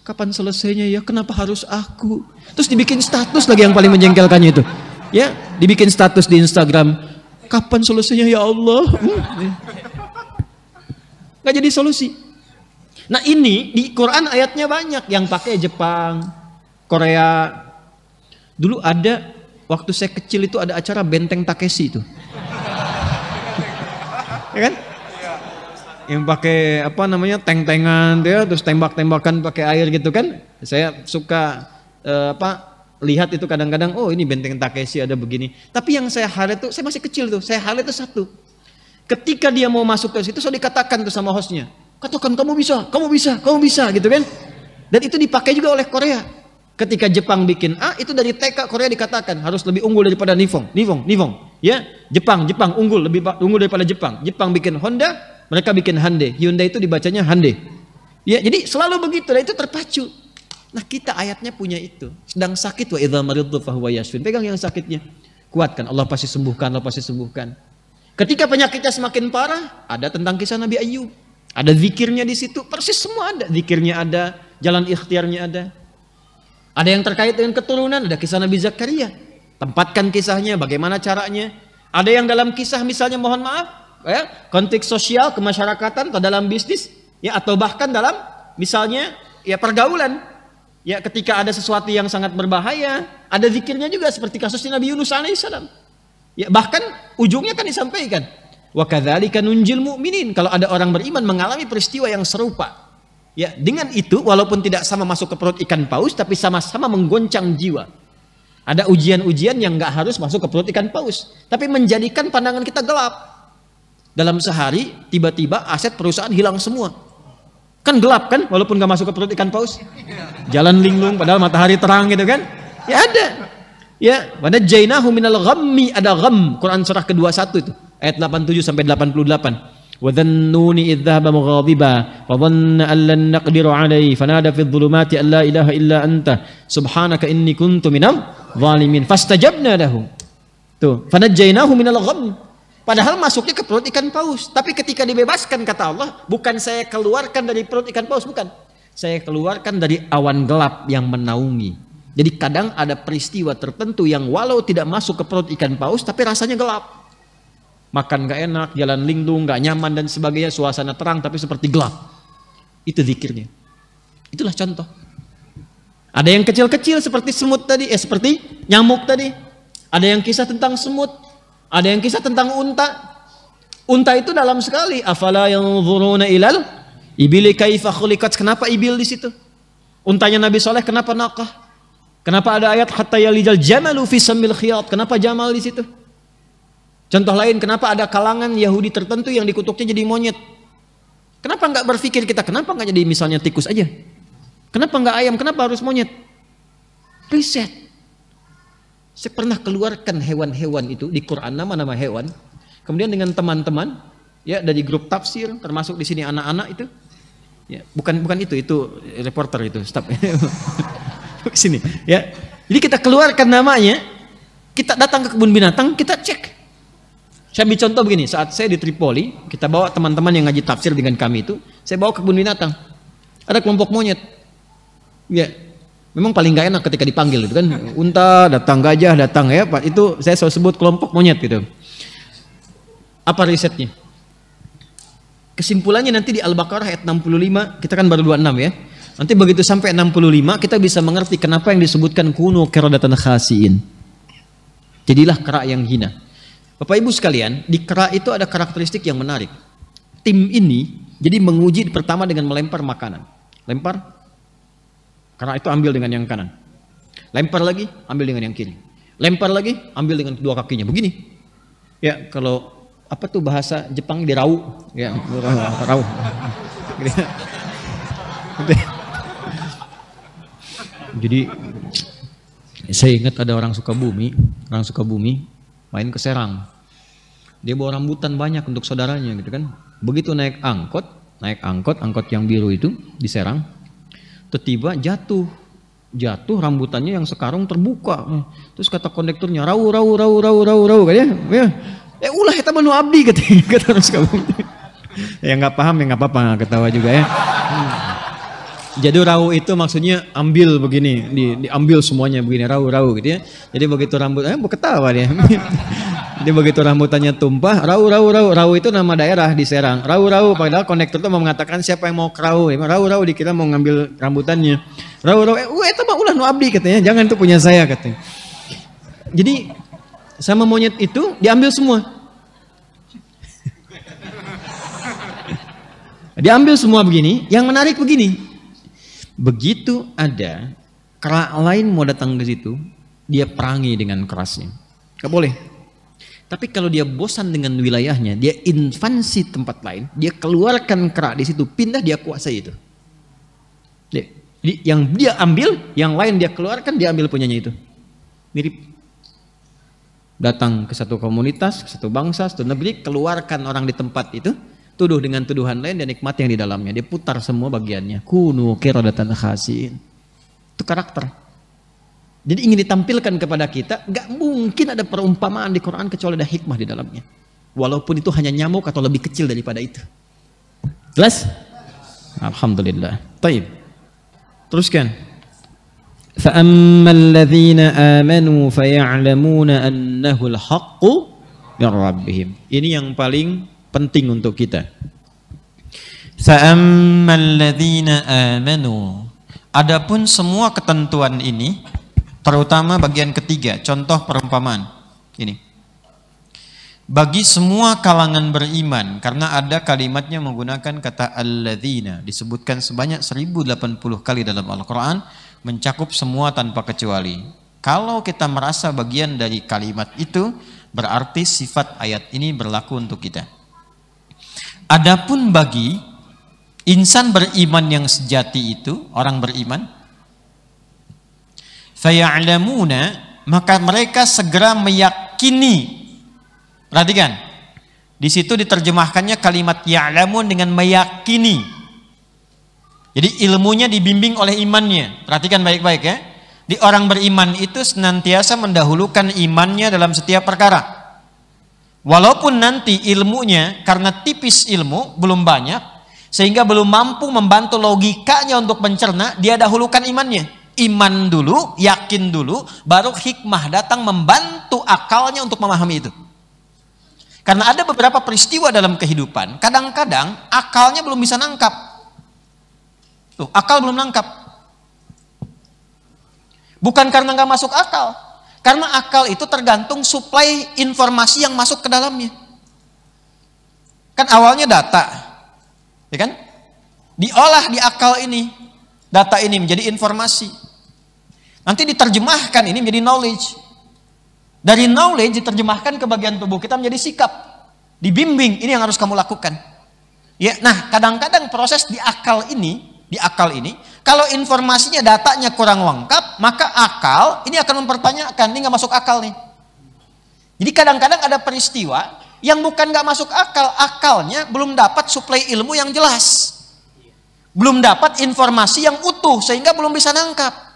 Kapan selesainya ya? Kenapa harus aku? Terus dibikin status lagi yang paling menjengkelkannya itu. Ya, dibikin status di Instagram. Kapan selesainya ya Allah? Nggak jadi solusi. Nah ini di Quran ayatnya banyak yang pakai Jepang, Korea. Dulu ada waktu saya kecil itu ada acara Benteng Takeshi itu, ya kan? Yang pakai apa namanya tank-tankan, ya, terus tembak-tembakan pakai air gitu kan? Saya suka lihat itu kadang-kadang. Oh ini Benteng Takeshi ada begini. Tapi yang saya highlight itu saya masih kecil tuh. Saya highlight itu satu. Ketika dia mau masuk ke situ, sudah dikatakan tuh sama hostnya. Katakan kamu bisa, kamu bisa, kamu bisa gitu kan. Dan itu dipakai juga oleh Korea. Ketika Jepang bikin A, itu dari TK Korea dikatakan harus lebih unggul daripada Nihon. Ya, Jepang unggul, lebih unggul daripada Jepang. Jepang bikin Honda, mereka bikin Hyundai. Hyundai itu dibacanya Hyundai. Ya, jadi selalu begitu, dan itu terpacu. Nah, kita ayatnya punya itu. Sedang sakit wa idza maridtu fahuwa yashfin. Pegang yang sakitnya. Kuatkan, Allah pasti sembuhkan, Allah pasti sembuhkan. Ketika penyakitnya semakin parah, ada tentang kisah Nabi Ayub. Ada zikirnya di situ, persis semua ada. Zikirnya ada, jalan ikhtiarnya ada. Ada yang terkait dengan keturunan, ada kisah Nabi Zakaria. Tempatkan kisahnya, bagaimana caranya. Ada yang dalam kisah misalnya mohon maaf, ya, konteks sosial, kemasyarakatan atau dalam bisnis, ya, atau bahkan dalam misalnya ya pergaulan. Ya, ketika ada sesuatu yang sangat berbahaya, ada zikirnya juga seperti kasusnya Nabi Yunus alaihissalam. Ya, bahkan ujungnya kan disampaikan. Wa kadzalika nunjil mu'minin. Kalau ada orang beriman mengalami peristiwa yang serupa, ya dengan itu walaupun tidak sama masuk ke perut ikan paus, tapi sama-sama menggoncang jiwa. Ada ujian-ujian yang nggak harus masuk ke perut ikan paus, tapi menjadikan pandangan kita gelap. Dalam sehari tiba-tiba aset perusahaan hilang semua. Kan gelap kan, walaupun nggak masuk ke perut ikan paus. Jalan linglung padahal matahari terang gitu kan? Ya ada. Ya, pada jainahu minal ghammi, ada gham. Quran surah ke-21 itu. Ayat 87 sampai 88. Wa dhannuni idh dhahaba mughadiba wa dhanna an lan naqdiru alayhi fanada fi dhulumati an la ilaha illa anta subhanaka inni kuntu minal zalimin fastajabna lahu. Tuh, fanajjainahu minal gham. Padahal masuknya ke perut ikan paus, tapi ketika dibebaskan kata Allah, bukan saya keluarkan dari perut ikan paus, bukan. Saya keluarkan dari awan gelap yang menaungi. Jadi kadang ada peristiwa tertentu yang walau tidak masuk ke perut ikan paus tapi rasanya gelap. Makan gak enak, jalan linglung, gak nyaman dan sebagainya, suasana terang tapi seperti gelap. Itu zikirnya. Itulah contoh. Ada yang kecil-kecil seperti semut tadi, seperti nyamuk tadi. Ada yang kisah tentang semut, ada yang kisah tentang unta. Unta itu dalam sekali. Afala yanzuruna ilal ibili kaifa khuliqat. Kenapa ibil di situ? Untanya Nabi Saleh kenapa naqah? Kenapa ada ayat hatta yalijal jamalu fi samil khiyat? Kenapa jamal di situ? Contoh lain, kenapa ada kalangan Yahudi tertentu yang dikutuknya jadi monyet? Kenapa nggak berpikir kita, kenapa nggak jadi misalnya tikus aja? Kenapa nggak ayam? Kenapa harus monyet? Riset. Saya pernah keluarkan hewan-hewan itu di Quran, nama-nama hewan. Kemudian dengan teman-teman, ya dari grup tafsir, termasuk di sini anak-anak itu, ya bukan itu reporter itu, stop. Sini, ya. Jadi kita keluarkan namanya, kita datang ke kebun binatang, kita cek. Saya ambil contoh begini, saat saya di Tripoli, kita bawa teman-teman yang ngaji tafsir dengan kami itu, saya bawa ke kebun binatang. Ada kelompok monyet. Ya, memang paling gak enak ketika dipanggil itu kan. Unta datang, gajah datang ya, Pak. Itu saya selalu sebut kelompok monyet gitu. Apa risetnya? Kesimpulannya nanti di Al-Baqarah ayat 65, kita kan baru 26 ya. Nanti begitu sampai 65 kita bisa mengerti kenapa yang disebutkan kunu qiradatan khasiin. Jadilah kera yang hina. Bapak Ibu sekalian, di kera itu ada karakteristik yang menarik. Tim ini jadi menguji pertama dengan melempar makanan. Lempar, kera itu ambil dengan yang kanan. Lempar lagi, ambil dengan yang kiri. Lempar lagi, ambil dengan kedua kakinya. Begini. Ya, kalau apa tuh bahasa Jepang dirau, ya, rau. Jadi saya ingat ada orang Sukabumi main ke Serang. Dia bawa rambutan banyak untuk saudaranya gitu kan. Begitu naik angkot yang biru itu di Serang, tiba-tiba jatuh rambutannya yang sekarung terbuka. Terus kata kondekturnya, rau katanya. Ya ulah eta mah nu abdi kata orang Sukabumi. Ya nggak paham ya nggak apa-apa, ketawa juga ya. Jadi rau itu maksudnya ambil begini, diambil semuanya begini, rau gitu ya. Jadi begitu ketawa dia. Jadi begitu rambutannya tumpah, rau itu nama daerah di Serang. Rau padahal konektor itu mau mengatakan siapa yang mau rau dikira mau ngambil rambutannya. Itu mah ulah nu abdi katanya, jangan itu punya saya katanya. Jadi sama monyet itu diambil semua. Diambil semua begini, yang menarik begini. Begitu ada kera lain mau datang ke situ, dia perangi dengan kerasnya. Gak boleh. Tapi kalau dia bosan dengan wilayahnya, dia invasi tempat lain, dia keluarkan kera di situ, pindah dia kuasai itu. Jadi yang dia ambil, yang lain dia keluarkan, dia ambil punyanya itu. Mirip. Datang ke satu komunitas, ke satu bangsa, satu negeri, keluarkan orang di tempat itu, tuduh dengan tuduhan lain dan nikmat yang di dalamnya. Dia putar semua bagiannya. Kunu qiradatan khasiin. Itu karakter. Jadi ingin ditampilkan kepada kita, gak mungkin ada perumpamaan di Quran kecuali ada hikmah di dalamnya. Walaupun itu hanya nyamuk atau lebih kecil daripada itu. Jelas? Alhamdulillah. Taib. Teruskan. فَأَمَّا الَّذِينَ آمَنُوا فَيَعْلَمُونَ أَنَّهُ الْحَقُّ مِنْ رَبِّهِمْ. Ini yang paling penting untuk kita. Fa'ammal ladzina amanu. Adapun semua ketentuan ini, terutama bagian ketiga, contoh perumpamaan. Ini. Bagi semua kalangan beriman, karena ada kalimatnya menggunakan kata alladzina, disebutkan sebanyak 1080 kali dalam Al-Quran, mencakup semua tanpa kecuali. Kalau kita merasa bagian dari kalimat itu, berarti sifat ayat ini berlaku untuk kita. Adapun bagi insan beriman yang sejati itu, orang beriman, faya'lamuna, maka mereka segera meyakini. Perhatikan, di situ diterjemahkannya kalimat ya'lamun dengan meyakini. Jadi ilmunya dibimbing oleh imannya. Perhatikan baik-baik ya. Di orang beriman itu senantiasa mendahulukan imannya dalam setiap perkara. Walaupun nanti ilmunya karena tipis ilmu, belum banyak, sehingga belum mampu membantu logikanya untuk mencerna, dia dahulukan imannya. Iman dulu, yakin dulu, baru hikmah datang membantu akalnya untuk memahami itu. Karena ada beberapa peristiwa dalam kehidupan, kadang-kadang akalnya belum bisa nangkap. Tuh, akal belum nangkap. Bukan karena nggak masuk akal. Karena akal itu tergantung suplai informasi yang masuk ke dalamnya. Kan awalnya data, ya kan? Diolah di akal ini, data ini menjadi informasi. Nanti diterjemahkan ini menjadi knowledge. Dari knowledge diterjemahkan ke bagian tubuh kita menjadi sikap. Dibimbing, ini yang harus kamu lakukan. Ya, nah kadang-kadang proses di akal ini, kalau informasinya datanya kurang lengkap, maka akal ini akan mempertanyakan, ini nggak masuk akal nih. Jadi kadang-kadang ada peristiwa yang bukan nggak masuk akal, akalnya belum dapat suplai ilmu yang jelas, belum dapat informasi yang utuh sehingga belum bisa nangkap.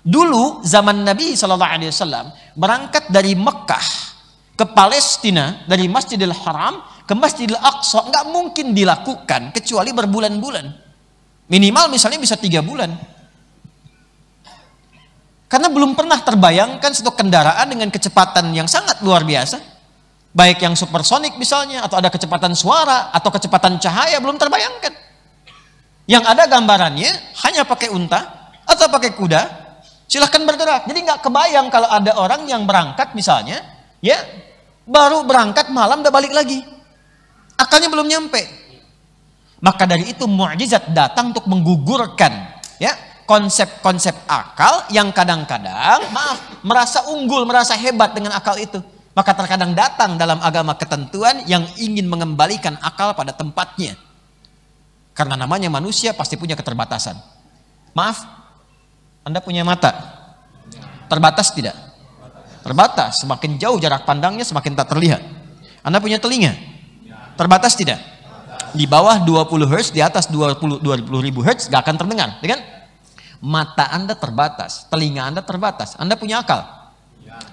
Dulu zaman Nabi SAW berangkat dari Mekah ke Palestina, dari Masjidil Haram ke Masjidil Aqsa, nggak mungkin dilakukan kecuali berbulan-bulan. Minimal misalnya bisa 3 bulan. Karena belum pernah terbayangkan satu kendaraan dengan kecepatan yang sangat luar biasa. Baik yang supersonik misalnya, atau ada kecepatan suara, atau kecepatan cahaya, belum terbayangkan. Yang ada gambarannya hanya pakai unta, atau pakai kuda, silahkan bergerak. Jadi nggak kebayang kalau ada orang yang berangkat misalnya, ya baru berangkat malam udah balik lagi. Akalnya belum nyampe. Maka dari itu mukjizat datang untuk menggugurkan ya konsep-konsep akal yang kadang-kadang, maaf, merasa unggul, merasa hebat dengan akal itu. Maka terkadang datang dalam agama ketentuan yang ingin mengembalikan akal pada tempatnya. Karena namanya manusia pasti punya keterbatasan. Maaf, Anda punya mata. Terbatas tidak? Terbatas. Semakin jauh jarak pandangnya semakin tak terlihat. Anda punya telinga. Terbatas tidak? Di bawah 20 Hz, di atas 20.000 Hz gak akan terdengar, ya kan? Mata Anda terbatas, telinga Anda terbatas. Anda punya akal?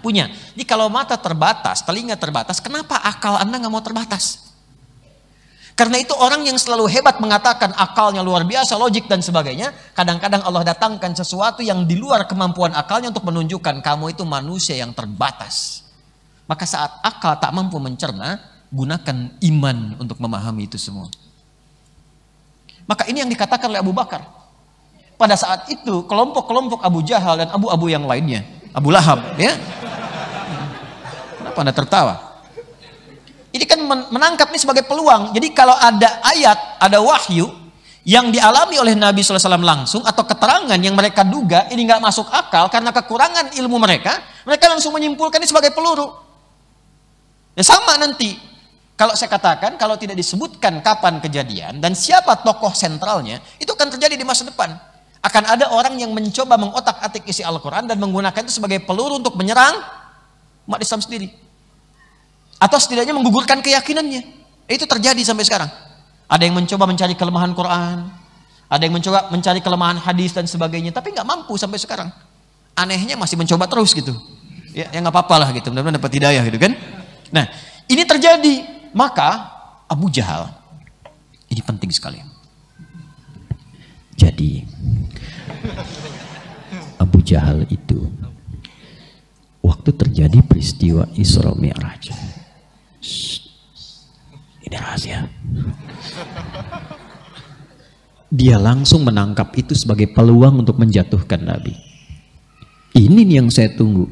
Punya. Jadi kalau mata terbatas, telinga terbatas, kenapa akal Anda gak mau terbatas? Karena itu orang yang selalu hebat mengatakan akalnya luar biasa, logik dan sebagainya, kadang-kadang Allah datangkan sesuatu yang di luar kemampuan akalnya untuk menunjukkan kamu itu manusia yang terbatas. Maka saat akal tak mampu mencerna, gunakan iman untuk memahami itu semua. Maka ini yang dikatakan oleh Abu Bakar. Pada saat itu kelompok-kelompok Abu Jahal dan abu-abu yang lainnya, Abu Lahab, ya. Kenapa Anda tertawa? Ini kan menangkap ini sebagai peluang. Jadi kalau ada ayat, ada wahyu yang dialami oleh Nabi SAW langsung atau keterangan yang mereka duga ini nggak masuk akal karena kekurangan ilmu mereka langsung menyimpulkan ini sebagai peluru. Ya sama nanti. Kalau saya katakan, kalau tidak disebutkan kapan kejadian dan siapa tokoh sentralnya, itu akan terjadi di masa depan. Akan ada orang yang mencoba mengotak-atik isi Al-Quran dan menggunakan itu sebagai peluru untuk menyerang umat Islam sendiri. Atau setidaknya menggugurkan keyakinannya. Itu terjadi sampai sekarang. Ada yang mencoba mencari kelemahan Quran, ada yang mencoba mencari kelemahan hadis dan sebagainya, tapi nggak mampu sampai sekarang. Anehnya masih mencoba terus gitu. Ya nggak apa-apa lah gitu, mudah-mudahan dapat hidayah gitu kan. Nah, ini terjadi. Maka Abu Jahal, ini penting sekali. Jadi Abu Jahal itu waktu terjadi peristiwa Isra Mi'raj, ini rahasia, dia langsung menangkap itu sebagai peluang untuk menjatuhkan Nabi. Ini yang saya tunggu.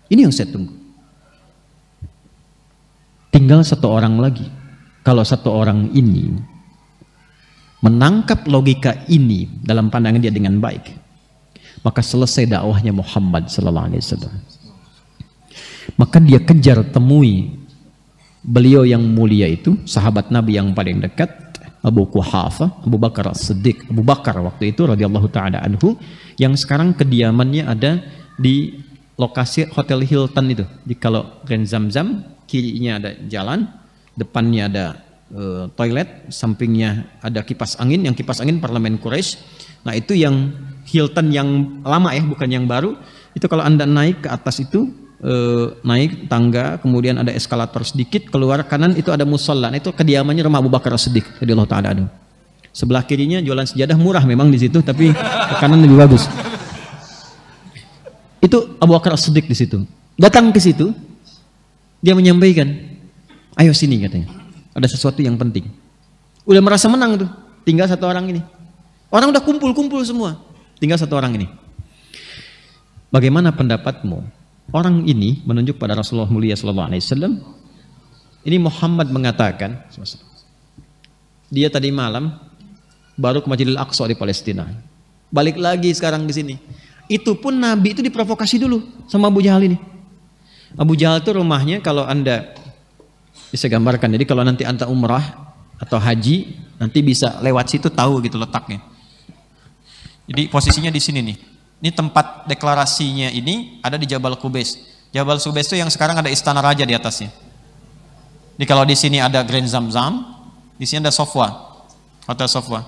Ini yang saya tunggu. Tinggal satu orang lagi. Kalau satu orang ini menangkap logika ini dalam pandangan dia dengan baik, maka selesai dakwahnya Muhammad sallallahu alaihi wasallam. Maka dia kejar temui beliau yang mulia itu, sahabat Nabi yang paling dekat, Abu Quhafah, Abu Bakar As-Siddiq. Abu Bakar waktu itu radhiyallahu taala anhu, yang sekarang kediamannya ada di lokasi Hotel Hilton itu. Di kalau Grand Zamzam, kirinya ada jalan, depannya ada toilet, sampingnya ada kipas angin, yang kipas angin Parlemen Quraisy. Nah itu yang Hilton yang lama ya, bukan yang baru. Itu kalau Anda naik ke atas itu, naik tangga, kemudian ada eskalator sedikit, keluar kanan itu ada musola. Nah, itu kediamannya rumah Abu Bakar As-Siddiq radhiyallahu taala anhu. Sebelah kirinya jualan sejadah murah memang di situ, tapi ke kanan lebih bagus. Itu Abu Bakar As-Siddiq di situ. Datang ke situ, dia menyampaikan, ayo sini katanya, ada sesuatu yang penting. Udah merasa menang tuh, tinggal satu orang ini. Orang udah kumpul-kumpul semua, tinggal satu orang ini. Bagaimana pendapatmu? Orang ini menunjuk pada Rasulullah mulia sallallahu alaihi wasallam. Ini Muhammad mengatakan, dia tadi malam baru ke Masjidil Aqsa di Palestina. Balik lagi sekarang di sini. Itu pun Nabi itu diprovokasi dulu sama Abu Jahal ini. Abu Jahal itu rumahnya kalau Anda bisa gambarkan. Jadi kalau nanti Anda umrah atau haji, nanti bisa lewat situ tahu gitu letaknya. Jadi posisinya di sini nih. Ini tempat deklarasinya ini ada di Jabal Qubais. Jabal Qubais itu yang sekarang ada istana raja di atasnya. Jadi kalau di sini ada Grand Zamzam, di sini ada Sofwa, Hotel Sofwa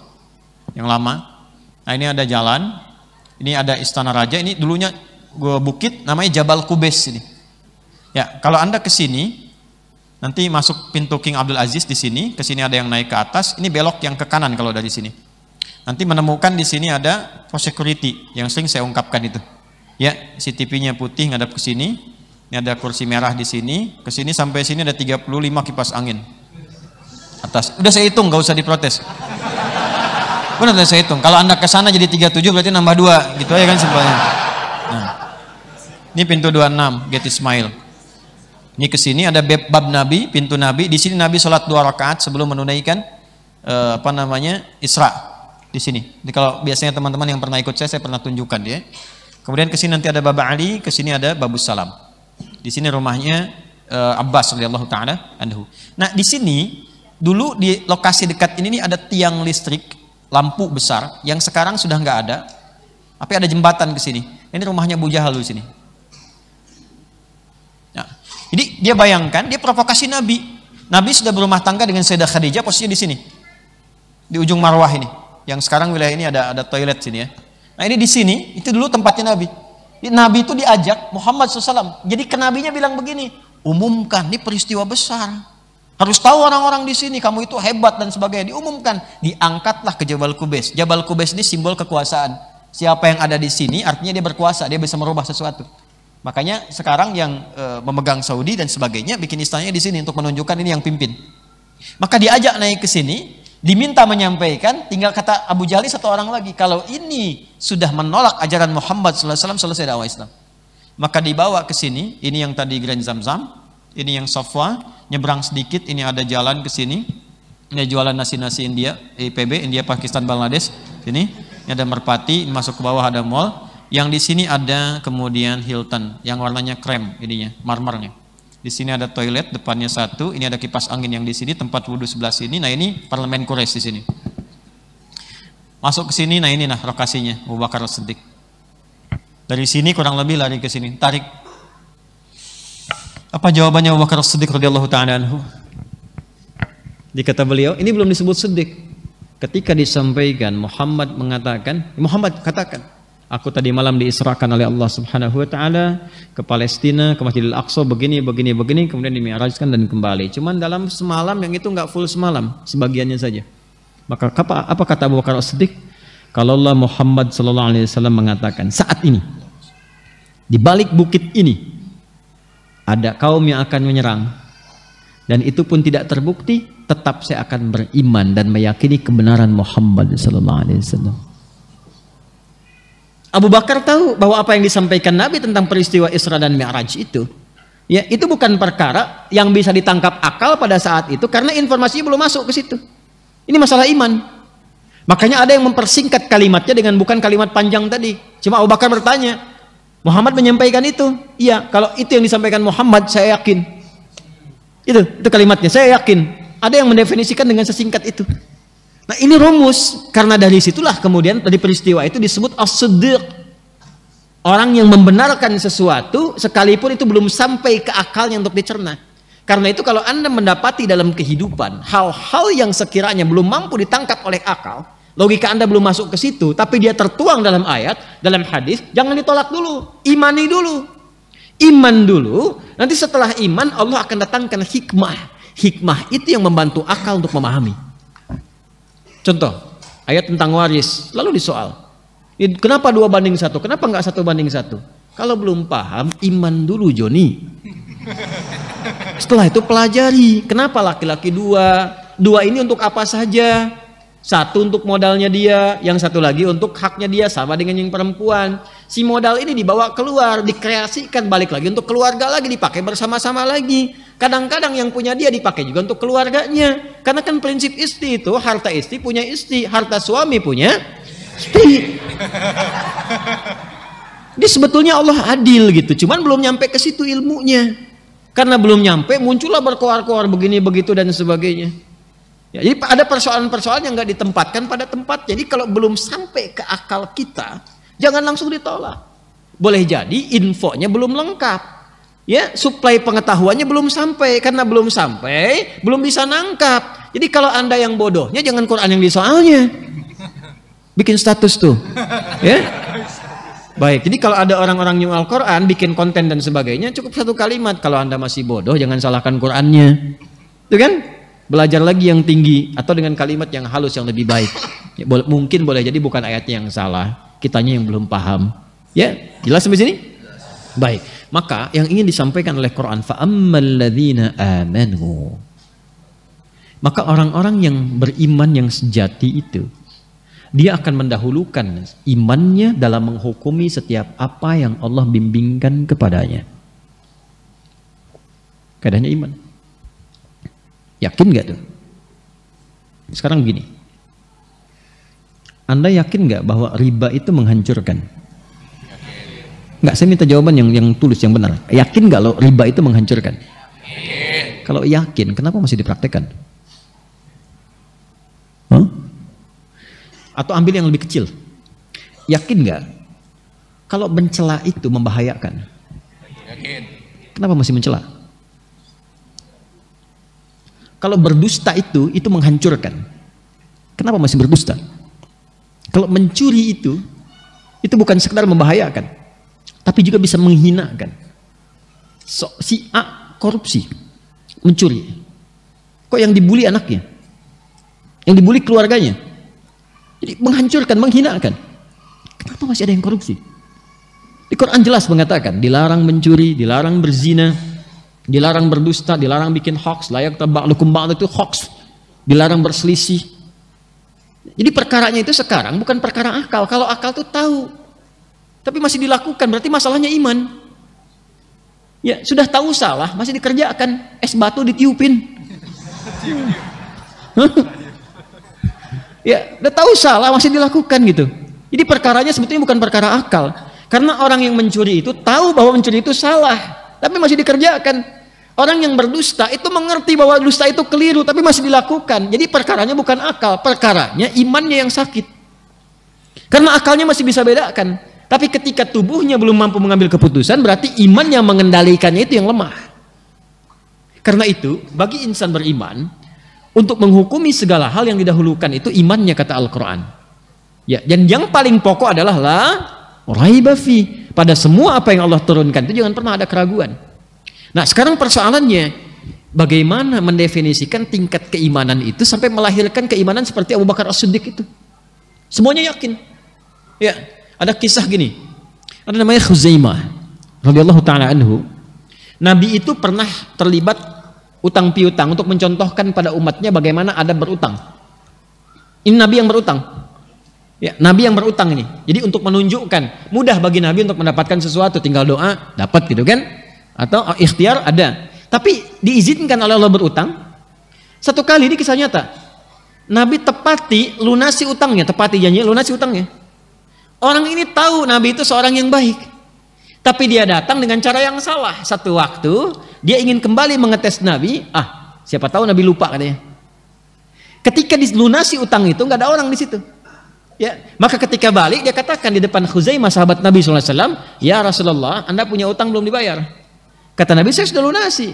yang lama. Nah ini ada jalan, ini ada istana raja. Ini dulunya bukit namanya Jabal Qubais ini. Ya kalau Anda ke sini, nanti masuk pintu King Abdul Aziz di sini. Ke sini ada yang naik ke atas. Ini belok yang ke kanan kalau dari sini. Nanti menemukan di sini ada pos security yang sering saya ungkapkan itu. Ya, CCTV-nya putih ngadap ke sini. Ini ada kursi merah di sini. Ke sini sampai sini ada 35 kipas angin. Atas. Udah saya hitung, nggak usah diprotes. Benar udah saya hitung. Kalau Anda ke sana jadi 37 berarti nambah 2, gitu aja kan simpelnya. Nah. Ini pintu 26, Get Ismail. Ini ke sini ada bab Nabi, pintu Nabi. Di sini Nabi sholat 2 rakaat sebelum menunaikan Isra. di sini. Jadi kalau biasanya teman-teman yang pernah ikut saya pernah tunjukkan dia. Kemudian ke sini nanti ada Baba Ali, ke sini ada Babus Salam. Di sini rumahnya Abbas radhiyallahu taala anhu. Nah, di sini dulu di lokasi dekat ini nih ada tiang listrik, lampu besar yang sekarang sudah nggak ada. Tapi ada jembatan ke sini. Ini rumahnya Abu Jahal di sini. Nah, jadi dia bayangkan, dia provokasi Nabi. Nabi sudah berumah tangga dengan Sayyidah Khadijah, posisinya di sini. Di ujung Marwah ini. Yang sekarang wilayah ini ada toilet sini ya. Nah ini di sini, itu dulu tempatnya Nabi. Nabi itu diajak Muhammad SAW. Jadi kenabinya bilang begini, umumkan, ini peristiwa besar. Harus tahu orang-orang di sini, kamu itu hebat dan sebagainya. Diumumkan, diangkatlah ke Jabal Qubais. Jabal Qubais ini simbol kekuasaan. Siapa yang ada di sini, artinya dia berkuasa, dia bisa merubah sesuatu. Makanya sekarang yang memegang Saudi dan sebagainya, bikin istananya di sini untuk menunjukkan ini yang pimpin. Maka diajak naik ke sini. Diminta menyampaikan, tinggal kata Abu Jahal satu orang lagi, kalau ini sudah menolak ajaran Muhammad SAW, selesai dakwah Islam. Maka dibawa ke sini, ini yang tadi Grand Zamzam, ini yang Safwa, nyebrang sedikit, ini ada jalan ke sini, ini jualan nasi-nasi India, IPB, India, Pakistan, Bangladesh, ini ada Merpati, masuk ke bawah ada mall, yang di sini ada kemudian Hilton, yang warnanya krem, ininya, marmernya. Di sini ada toilet, depannya satu. Ini ada kipas angin yang di sini, tempat wudhu sebelah sini. Nah ini parlemen Quraisy di sini. Masuk ke sini, nah ini nah lokasinya Abu Bakar As-Siddiq. Dari sini kurang lebih lari ke sini, tarik. Apa jawabannya Abu Bakar As-Siddiq radhiyallahu taala anhu? Dikata beliau, ini belum disebut Siddiq. Ketika disampaikan Muhammad mengatakan, Muhammad katakan, aku tadi malam diisrakan oleh Allah Subhanahu wa taala ke Palestina, ke Masjidil Aqsa, begini, kemudian dimi'rajkan dan kembali. Cuman dalam semalam yang itu enggak full semalam, sebagiannya saja. Maka apa kata Abu Bakar As-Siddiq? Kalau Allah Muhammad sallallahu alaihi wasallam mengatakan, saat ini di balik bukit ini ada kaum yang akan menyerang dan itu pun tidak terbukti, tetap saya akan beriman dan meyakini kebenaran Muhammad sallallahu alaihi wasallam. Abu Bakar tahu bahwa apa yang disampaikan Nabi tentang peristiwa Isra dan Mi'raj itu, ya itu bukan perkara yang bisa ditangkap akal pada saat itu karena informasinya belum masuk ke situ. Ini masalah iman. Makanya ada yang mempersingkat kalimatnya dengan bukan kalimat panjang tadi. Cuma Abu Bakar bertanya, Muhammad menyampaikan itu? Iya, kalau itu yang disampaikan Muhammad saya yakin. Itu kalimatnya, saya yakin. Ada yang mendefinisikan dengan sesingkat itu. Nah ini rumus, karena dari situlah kemudian dari peristiwa itu disebut as-siddiq. Orang yang membenarkan sesuatu sekalipun itu belum sampai ke akalnya untuk dicerna. Karena itu kalau Anda mendapati dalam kehidupan hal-hal yang sekiranya belum mampu ditangkap oleh akal, logika Anda belum masuk ke situ, tapi dia tertuang dalam ayat, dalam hadis, jangan ditolak dulu, imani dulu. Iman dulu, nanti setelah iman Allah akan datangkan hikmah. Hikmah itu yang membantu akal untuk memahami. Contoh, ayat tentang waris, lalu disoal. Kenapa 2:1? Kenapa nggak 1:1? Kalau belum paham, iman dulu Joni. Setelah itu pelajari, kenapa laki-laki 2? 2 ini untuk apa saja? 1 untuk modalnya dia, yang 1 lagi untuk haknya dia, sama dengan yang perempuan. Si modal ini dibawa keluar, dikreasikan, balik lagi untuk keluarga lagi, dipakai bersama-sama lagi. Kadang-kadang yang punya dia dipakai juga untuk keluarganya. Karena kan prinsip istri itu, harta istri punya istri, harta suami punya istri. Jadi sebetulnya Allah adil gitu, cuman belum nyampe ke situ ilmunya. Karena belum nyampe, muncullah berkoar-koar begini begitu dan sebagainya. Ya, jadi ada persoalan-persoalan yang nggak ditempatkan pada tempat. Jadi kalau belum sampai ke akal kita, jangan langsung ditolak. Boleh jadi infonya belum lengkap. Ya, suplai pengetahuannya belum sampai, karena belum sampai, belum bisa nangkap. Jadi kalau Anda yang bodohnya, jangan Quran yang disoalnya. Bikin status tuh. Ya. Baik, jadi kalau ada orang-orang nyual Quran, bikin konten dan sebagainya, cukup 1 kalimat. Kalau Anda masih bodoh, jangan salahkan Qurannya. Itu kan? Belajar lagi yang tinggi, atau dengan kalimat yang halus yang lebih baik. Ya, mungkin boleh jadi bukan ayatnya yang salah, kitanya yang belum paham. Ya, jelas sampai sini? Baik. Maka yang ingin disampaikan oleh Quran, fa'ammal ladzina amanu. Maka orang-orang yang beriman yang sejati itu, dia akan mendahulukan imannya dalam menghukumi setiap apa yang Allah bimbingkan kepadanya. Keadaannya iman. Yakin gak tuh? Sekarang begini. Anda yakin nggak bahwa riba itu menghancurkan? Nggak, saya minta jawaban yang tulus, yang benar. Yakin nggak lo riba itu menghancurkan? Kalau yakin, kenapa masih dipraktekkan? Huh? Atau ambil yang lebih kecil. Yakin nggak kalau mencela itu membahayakan? Yakin. Kenapa masih mencela? Kalau berdusta itu menghancurkan. Kenapa masih berdusta? Kalau mencuri itu bukan sekedar membahayakan, tapi juga bisa menghinakan. Si A korupsi, mencuri. Kok yang dibully anaknya? Yang dibully keluarganya? Jadi menghancurkan, menghinakan. Kenapa masih ada yang korupsi? Di Quran jelas mengatakan, dilarang mencuri, dilarang berzina, dilarang berdusta, dilarang bikin hoax, layak taba'lukum ba'd itu hoax, dilarang berselisih. Jadi perkaranya itu sekarang bukan perkara akal. Kalau akal tuh tahu, tapi masih dilakukan, berarti masalahnya iman. Ya sudah tahu salah, masih dikerjakan, es batu ditiupin. Ya udah tahu salah, masih dilakukan gitu. Jadi perkaranya sebetulnya bukan perkara akal, karena orang yang mencuri itu tahu bahwa mencuri itu salah, tapi masih dikerjakan. Orang yang berdusta itu mengerti bahwa dusta itu keliru, tapi masih dilakukan. Jadi perkaranya bukan akal, perkaranya imannya yang sakit. Karena akalnya masih bisa bedakan, tapi ketika tubuhnya belum mampu mengambil keputusan, berarti iman yang mengendalikannya itu yang lemah. Karena itu, bagi insan beriman, untuk menghukumi segala hal yang didahulukan itu imannya, kata Al-Quran. Ya, dan yang paling pokok adalah la raiba fi. Pada semua apa yang Allah turunkan itu jangan pernah ada keraguan. Nah sekarang persoalannya, bagaimana mendefinisikan tingkat keimanan itu sampai melahirkan keimanan seperti Abu Bakar As-Siddiq itu. Semuanya yakin. Ya, ada kisah gini. Ada namanya Khuzaimah radhiyallahu taala anhu. Nabi itu pernah terlibat utang piutang untuk mencontohkan pada umatnya bagaimana ada berutang. Ini Nabi yang berutang. Ya, Nabi yang berutang ini. Jadi untuk menunjukkan mudah bagi Nabi untuk mendapatkan sesuatu, tinggal doa dapat gitu kan? Atau ikhtiar ada. Tapi diizinkan oleh Allah berutang. Satu kali ini kisah nyata. Nabi tepati lunasi utangnya, tepati janji lunasi utangnya. Orang ini tahu Nabi itu seorang yang baik. Tapi dia datang dengan cara yang salah. Satu waktu dia ingin kembali mengetes Nabi. Siapa tahu Nabi lupa katanya. Ketika dilunasi utang itu nggak ada orang di situ. Ya, maka ketika balik dia katakan di depan Khuzaimah sahabat Nabi SAW, ya Rasulullah, Anda punya utang belum dibayar. Kata Nabi, saya sudah lunasi.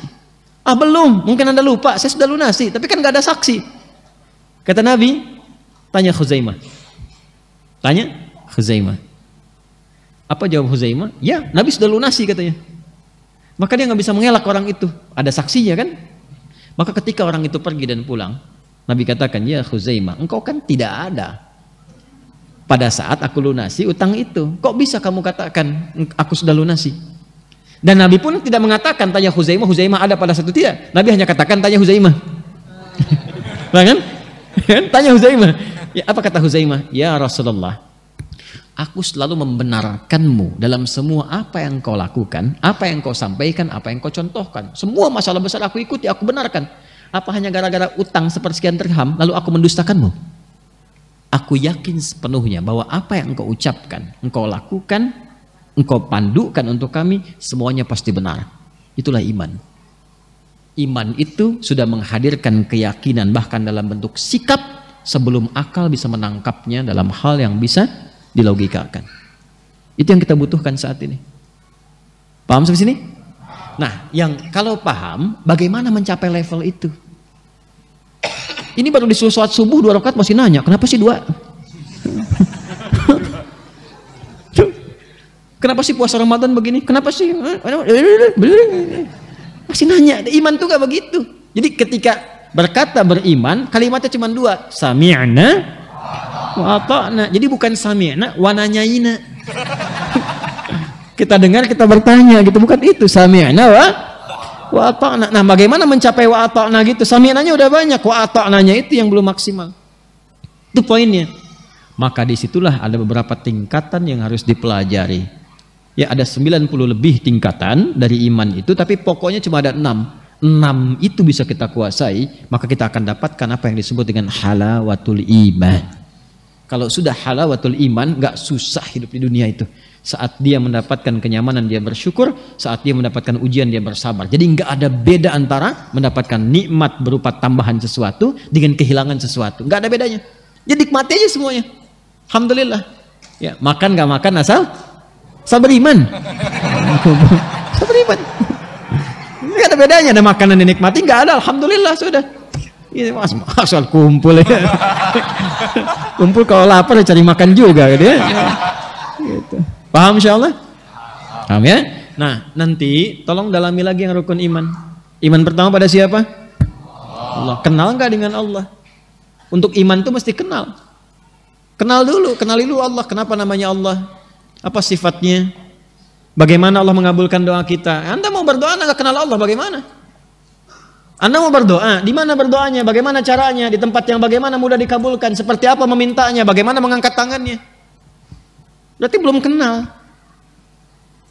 Belum, mungkin Anda lupa, saya sudah lunasi, tapi kan nggak ada saksi. Kata Nabi, tanya Khuzaimah. Tanya Khuzaimah. Apa jawab Khuzaimah? Ya, Nabi sudah lunasi katanya. Maka dia nggak bisa mengelak orang itu. Ada saksinya kan? Maka ketika orang itu pergi dan pulang, Nabi katakan, ya Khuzaimah, engkau kan tidak ada pada saat aku lunasi utang itu. Kok bisa kamu katakan aku sudah lunasi? Dan Nabi pun tidak mengatakan tanya Khuzaimah, Khuzaimah ada pada satu, tidak. Nabi hanya katakan tanya Khuzaimah. Kan? Tanya Khuzaimah. Ya, apa kata Khuzaimah? Ya Rasulullah, aku selalu membenarkanmu dalam semua apa yang kau lakukan, apa yang kau sampaikan, apa yang kau contohkan. Semua masalah besar aku ikuti, aku benarkan. Apa hanya gara-gara utang sepersekian dirham lalu aku mendustakanmu? Aku yakin sepenuhnya bahwa apa yang engkau ucapkan, engkau lakukan, engkau pandukan untuk kami, semuanya pasti benar. Itulah iman. Iman itu sudah menghadirkan keyakinan bahkan dalam bentuk sikap sebelum akal bisa menangkapnya dalam hal yang bisa dilogikakan. Itu yang kita butuhkan saat ini. Paham sampai sini? Nah, yang kalau paham, bagaimana mencapai level itu? Ini baru disuruh sholat subuh 2 rakaat masih nanya, kenapa sih 2? Kenapa sih puasa Ramadan begini? Kenapa sih? Masih nanya. Iman tuh gak begitu. Jadi ketika berkata beriman, kalimatnya cuma 2. Sami'na wa ata'na. Jadi bukan sami'na wa nanyaina. Kita dengar, kita bertanya gitu, bukan itu. Sami'na wa ata'na. Nah, bagaimana mencapai wa ata'na gitu? Sami'nanya udah banyak, wa ata'nanya itu yang belum maksimal. Itu poinnya. Maka disitulah ada beberapa tingkatan yang harus dipelajari. Ya, ada 90 lebih tingkatan dari iman itu, tapi pokoknya cuma ada 6. 6 itu bisa kita kuasai, maka kita akan dapatkan apa yang disebut dengan halawatul iman. Kalau sudah halawatul iman, nggak susah hidup di dunia itu. Saat dia mendapatkan kenyamanan dia bersyukur, saat dia mendapatkan ujian dia bersabar. Jadi nggak ada beda antara mendapatkan nikmat berupa tambahan sesuatu dengan kehilangan sesuatu. Nggak ada bedanya. Jadi nikmati aja semuanya. Alhamdulillah. Ya, makan nggak makan asal beriman. Beriman. Nggak ada bedanya. Ada makanan dinikmati nggak ada. Alhamdulillah sudah. Ini asal kumpul ya. Kumpul kalau lapar cari makan juga gitu ya. Gitu. Paham insyaallah? Paham ya? Nah, nanti tolong dalami lagi yang rukun iman. Iman pertama pada siapa? Allah. Kenal nggak dengan Allah? Untuk iman tuh mesti kenal. Kenal dulu, kenali dulu Allah. Kenapa namanya Allah? Apa sifatnya? Bagaimana Allah mengabulkan doa kita? Anda mau berdoa nggak kenal Allah bagaimana? Anda mau berdoa, di mana berdoanya? Bagaimana caranya? Di tempat yang bagaimana mudah dikabulkan? Seperti apa memintanya? Bagaimana mengangkat tangannya? Berarti belum kenal.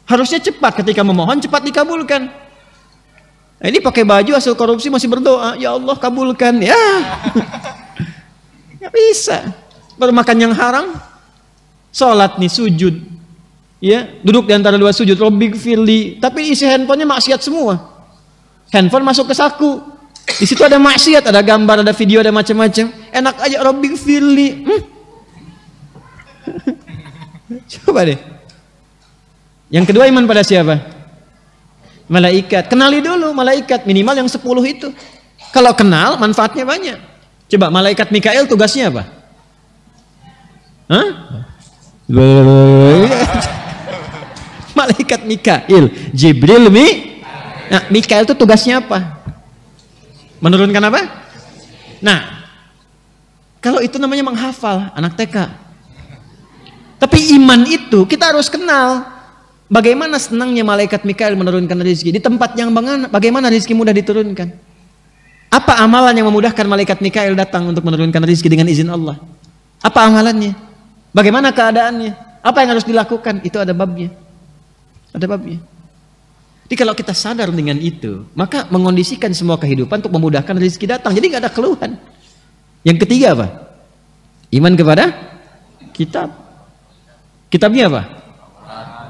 Harusnya cepat ketika memohon, cepat dikabulkan. Nah, ini pakai baju hasil korupsi masih berdoa, ya Allah kabulkan. Ya, nggak bisa. Baru makan yang haram, sholat nih sujud, ya duduk di antara dua sujud, Robbi firli, tapi isi handphonenya maksiat semua. Handphone masuk ke saku, di situ ada maksiat, ada gambar, ada video, ada macam-macam. Enak aja Robbi firli. Coba deh. Yang kedua iman pada siapa? Malaikat. Kenali dulu malaikat, minimal yang 10 itu. Kalau kenal manfaatnya banyak. Coba malaikat Mikail tugasnya apa? Hah? Malaikat Mikail, Jibril Nah, Mikail itu tugasnya apa? Menurunkan apa? Nah, kalau itu namanya menghafal anak TK. Tapi iman itu kita harus kenal. Bagaimana senangnya malaikat Mikail menurunkan rezeki. Di tempat yang bagaimana rezeki mudah diturunkan. Apa amalan yang memudahkan malaikat Mikail datang untuk menurunkan rezeki dengan izin Allah? Apa amalannya? Bagaimana keadaannya? Apa yang harus dilakukan? Itu ada babnya. Ada babnya. Jadi kalau kita sadar dengan itu, maka mengondisikan semua kehidupan untuk memudahkan rezeki datang. Jadi nggak ada keluhan. Yang ketiga apa? Iman kepada kitab. Kitabnya apa?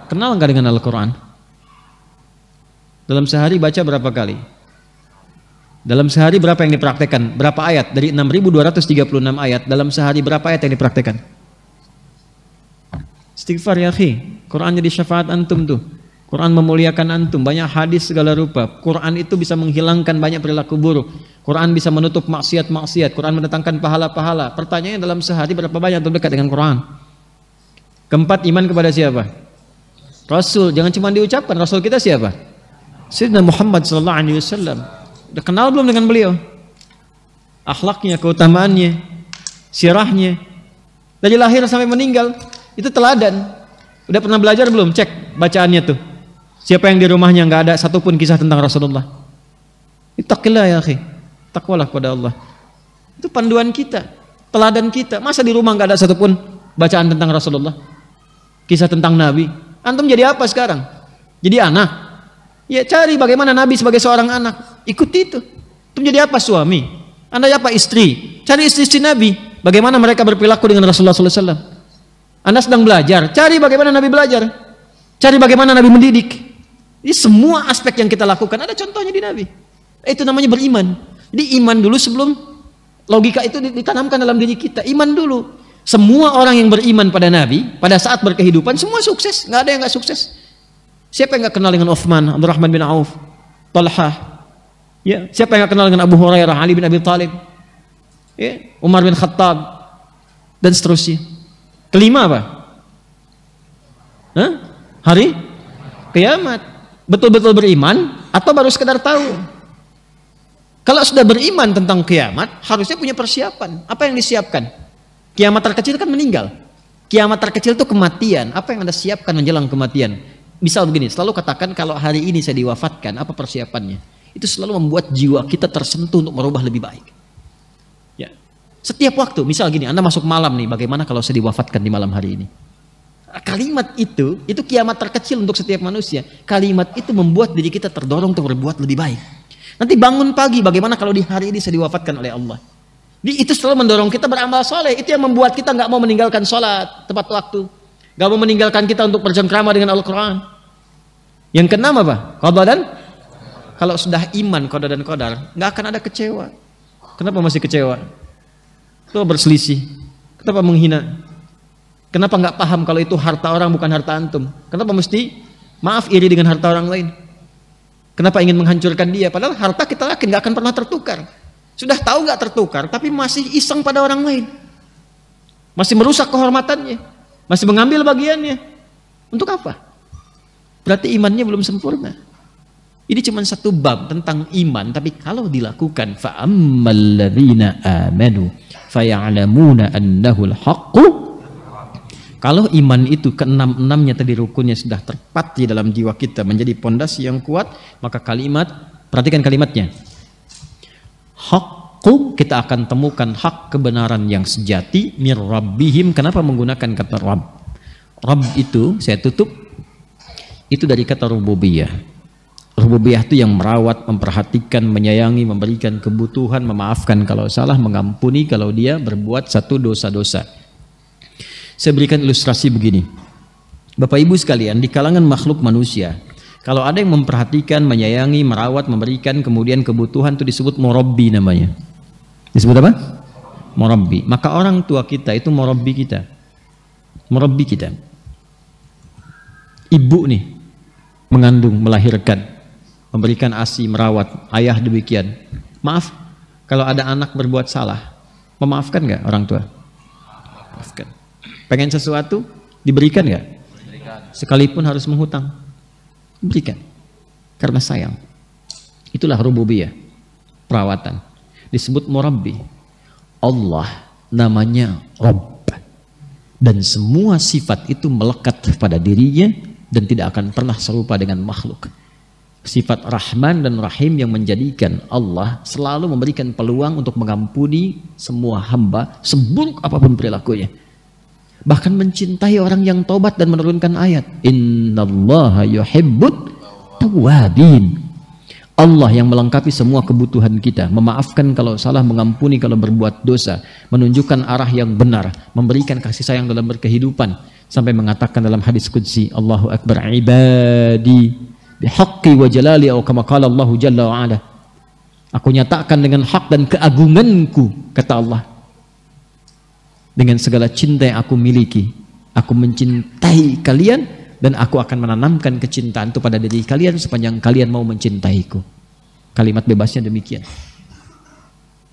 Kenal nggak dengan Al-Quran? Dalam sehari baca berapa kali? Dalam sehari berapa yang dipraktekkan? Berapa ayat? Dari 6.236 ayat, dalam sehari berapa ayat yang dipraktekkan? Istighfar ya akhi. Quran jadi syafaat antum tuh. Quran memuliakan antum, banyak hadis segala rupa. Quran itu bisa menghilangkan banyak perilaku buruk. Quran bisa menutup maksiat-maksiat. Quran mendatangkan pahala-pahala. Pertanyaannya dalam sehari berapa banyak untuk dekat dengan Quran? Keempat, iman kepada siapa? Rasul. Jangan cuma diucapkan. Rasul kita siapa? Sayyidina Muhammad SAW. Udah kenal belum dengan beliau? Akhlaknya, keutamaannya, sirahnya. Dari lahir sampai meninggal itu teladan. Udah pernah belajar belum? Cek bacaannya tuh. Siapa yang di rumahnya nggak ada satupun kisah tentang Rasulullah? Ittaqillah ya akhi. Takwalah kepada Allah. Itu panduan kita, teladan kita. Masa di rumah nggak ada satupun bacaan tentang Rasulullah? Kisah tentang Nabi. Antum jadi apa sekarang? Jadi anak? Ya cari bagaimana Nabi sebagai seorang anak. Ikuti itu. Antum jadi apa suami? Anda apa istri? Cari istri-istri Nabi. Bagaimana mereka berperilaku dengan Rasulullah SAW. Anda sedang belajar. Cari bagaimana Nabi belajar. Cari bagaimana Nabi mendidik. Ini semua aspek yang kita lakukan ada contohnya di Nabi. Itu namanya beriman. Jadi iman dulu sebelum logika itu ditanamkan dalam diri kita. Iman dulu. Semua orang yang beriman pada Nabi pada saat berkehidupan semua sukses. Nggak ada yang nggak sukses. Siapa yang nggak kenal dengan Uthman, Abdurrahman bin Auf, Talha? Ya, siapa yang nggak kenal dengan Abu Hurairah, Ali bin Abi Thalib, ya, Umar bin Khattab dan seterusnya. Kelima apa? Hah? Hari kiamat. Betul-betul beriman atau baru sekedar tahu? Kalau sudah beriman tentang kiamat, harusnya punya persiapan. Apa yang disiapkan? Kiamat terkecil kan meninggal. Kiamat terkecil itu kematian. Apa yang Anda siapkan menjelang kematian? Misal begini, selalu katakan kalau hari ini saya diwafatkan, apa persiapannya? Itu selalu membuat jiwa kita tersentuh untuk merubah lebih baik. Ya. Setiap waktu, misal gini, Anda masuk malam nih, bagaimana kalau saya diwafatkan di malam hari ini? Kalimat itu kiamat terkecil untuk setiap manusia. Kalimat itu membuat diri kita terdorong untuk berbuat lebih baik. Nanti bangun pagi, bagaimana kalau di hari ini saya diwafatkan oleh Allah? Itu selalu mendorong kita beramal soleh. Itu yang membuat kita nggak mau meninggalkan sholat tepat waktu, nggak mau meninggalkan kita untuk bercengkrama dengan Al-Quran. Yang keenam apa? Qada dan kalau sudah iman qada dan qadar, nggak akan ada kecewa. Kenapa masih kecewa? Kenapa berselisih? Kenapa menghina? Kenapa nggak paham kalau itu harta orang bukan harta antum? Kenapa mesti maaf iri dengan harta orang lain? Kenapa ingin menghancurkan dia? Padahal harta kita yakin nggak akan pernah tertukar. Sudah tahu nggak tertukar, tapi masih iseng pada orang lain, masih merusak kehormatannya, masih mengambil bagiannya. Untuk apa? Berarti imannya belum sempurna. Ini cuma satu bab tentang iman, tapi kalau dilakukan, fa'ammal ladzina amanu faya'lamuna annahul haqqu. Kalau iman itu keenam-enamnya tadi rukunnya sudah terpatri dalam jiwa kita menjadi pondasi yang kuat, maka kalimat, perhatikan kalimatnya. Haqqu, kita akan temukan hak kebenaran yang sejati mir rabbihim. Kenapa menggunakan kata Rabb? Rabb itu, saya tutup, itu dari kata rububiyah. Rububiyah itu yang merawat, memperhatikan, menyayangi, memberikan kebutuhan, memaafkan kalau salah, mengampuni kalau dia berbuat satu dosa-dosa. Saya berikan ilustrasi begini. Bapak Ibu sekalian, di kalangan makhluk manusia, kalau ada yang memperhatikan, menyayangi, merawat, memberikan kemudian kebutuhan, itu disebut murabbi namanya. Disebut apa? Murabbi. Maka orang tua kita itu murabbi kita. Murabbi kita. Ibu nih, mengandung, melahirkan, memberikan ASI, merawat. Ayah demikian. Maaf, kalau ada anak berbuat salah, memaafkan nggak orang tua? Maafkan. Pengen sesuatu, diberikan nggak? Sekalipun harus menghutang, berikan karena sayang. Itulah rububiyah, perawatan. Disebut murabbi. Allah namanya Rabb, dan semua sifat itu melekat pada dirinya dan tidak akan pernah serupa dengan makhluk. Sifat Rahman dan Rahim yang menjadikan Allah selalu memberikan peluang untuk mengampuni semua hamba seburuk apapun perilakunya. Bahkan mencintai orang yang taubat dan menurunkan ayat innallaha yuhibbut tawwabin. Allah yang melengkapi semua kebutuhan kita, memaafkan kalau salah, mengampuni kalau berbuat dosa, menunjukkan arah yang benar, memberikan kasih sayang dalam berkehidupan, sampai mengatakan dalam hadis qudsi, Allahu akbar ibadi bihaqqi wa jalali, atau kama qala Allahu jalla wa ala. Aku nyatakan dengan hak dan keagunganku, kata Allah, dengan segala cinta yang aku miliki, aku mencintai kalian dan aku akan menanamkan kecintaan itu pada diri kalian sepanjang kalian mau mencintaiku. Kalimat bebasnya demikian.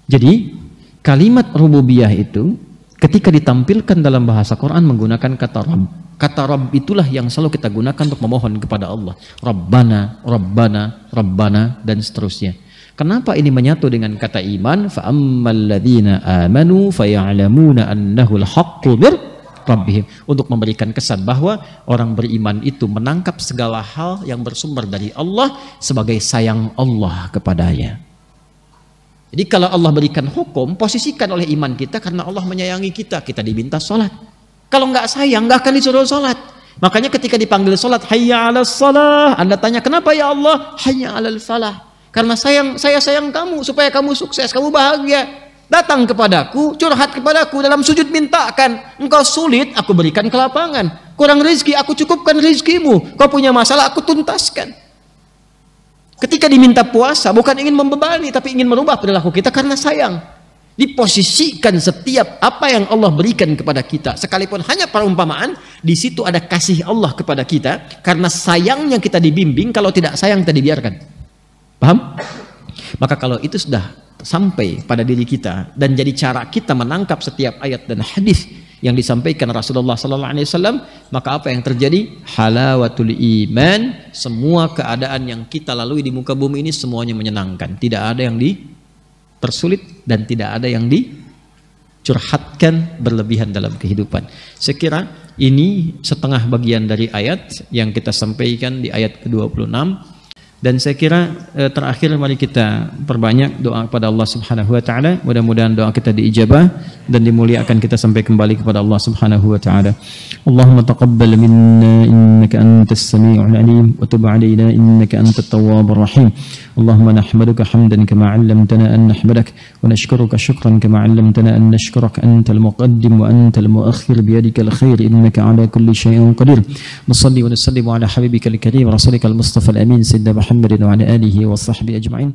Jadi kalimat rububiyah itu ketika ditampilkan dalam bahasa Quran menggunakan kata Rabb. Kata Rabb itulah yang selalu kita gunakan untuk memohon kepada Allah. Rabbana, Rabbana, Rabbana, dan seterusnya. Kenapa ini menyatu dengan kata iman? Fa'ammal ladzina amanu faya'lamuna annahul haqqu mir rabbihim, untuk memberikan kesan bahwa orang beriman itu menangkap segala hal yang bersumber dari Allah sebagai sayang Allah kepadanya. Jadi kalau Allah berikan hukum, posisikan oleh iman kita karena Allah menyayangi kita, kita diminta sholat. Kalau nggak sayang, nggak akan disuruh sholat. Makanya ketika dipanggil sholat, hayya 'alas shalah, Anda tanya, kenapa ya Allah? Hayya 'alal falah. Karena saya sayang kamu, supaya kamu sukses, kamu bahagia. Datang kepadaku, curhat kepadaku, dalam sujud mintakan. Engkau sulit, aku berikan kelapangan. Kurang rezeki, aku cukupkan rezekimu. Kau punya masalah, aku tuntaskan. Ketika diminta puasa, bukan ingin membebani, tapi ingin merubah perilaku kita karena sayang. Diposisikan setiap apa yang Allah berikan kepada kita, sekalipun hanya perumpamaan, di situ ada kasih Allah kepada kita, karena sayangnya kita dibimbing. Kalau tidak sayang, kita dibiarkan. Paham? Maka kalau itu sudah sampai pada diri kita dan jadi cara kita menangkap setiap ayat dan hadis yang disampaikan Rasulullah SAW, maka apa yang terjadi? Halawatul iman. Semua keadaan yang kita lalui di muka bumi ini semuanya menyenangkan. Tidak ada yang dipersulit dan tidak ada yang dicurhatkan berlebihan dalam kehidupan. Saya kira ini setengah bagian dari ayat yang kita sampaikan di ayat ke-26. Dan saya kira terakhir mari kita perbanyak doa kepada Allah Subhanahu wa taala. Mudah-mudahan doa kita diijabah dan dimuliakan kita sampai kembali kepada Allah Subhanahu wa taala. Allahumma taqabbal minna innaka antas samiul alim wa tub alaina innaka antat tawwabur rahim. اللهم نحمدك حمدا كما علمتنا أن نحمدك ونشكرك شكرا كما علمتنا أن نشكرك أنت المقدم وأنت المؤخر بيدك الخير إنك على كل شيء قدير نصلي ونسلم على حبيبك الكريم رسولك المصطفى الأمين سيدنا محمد وعلى آله وصحبه أجمعين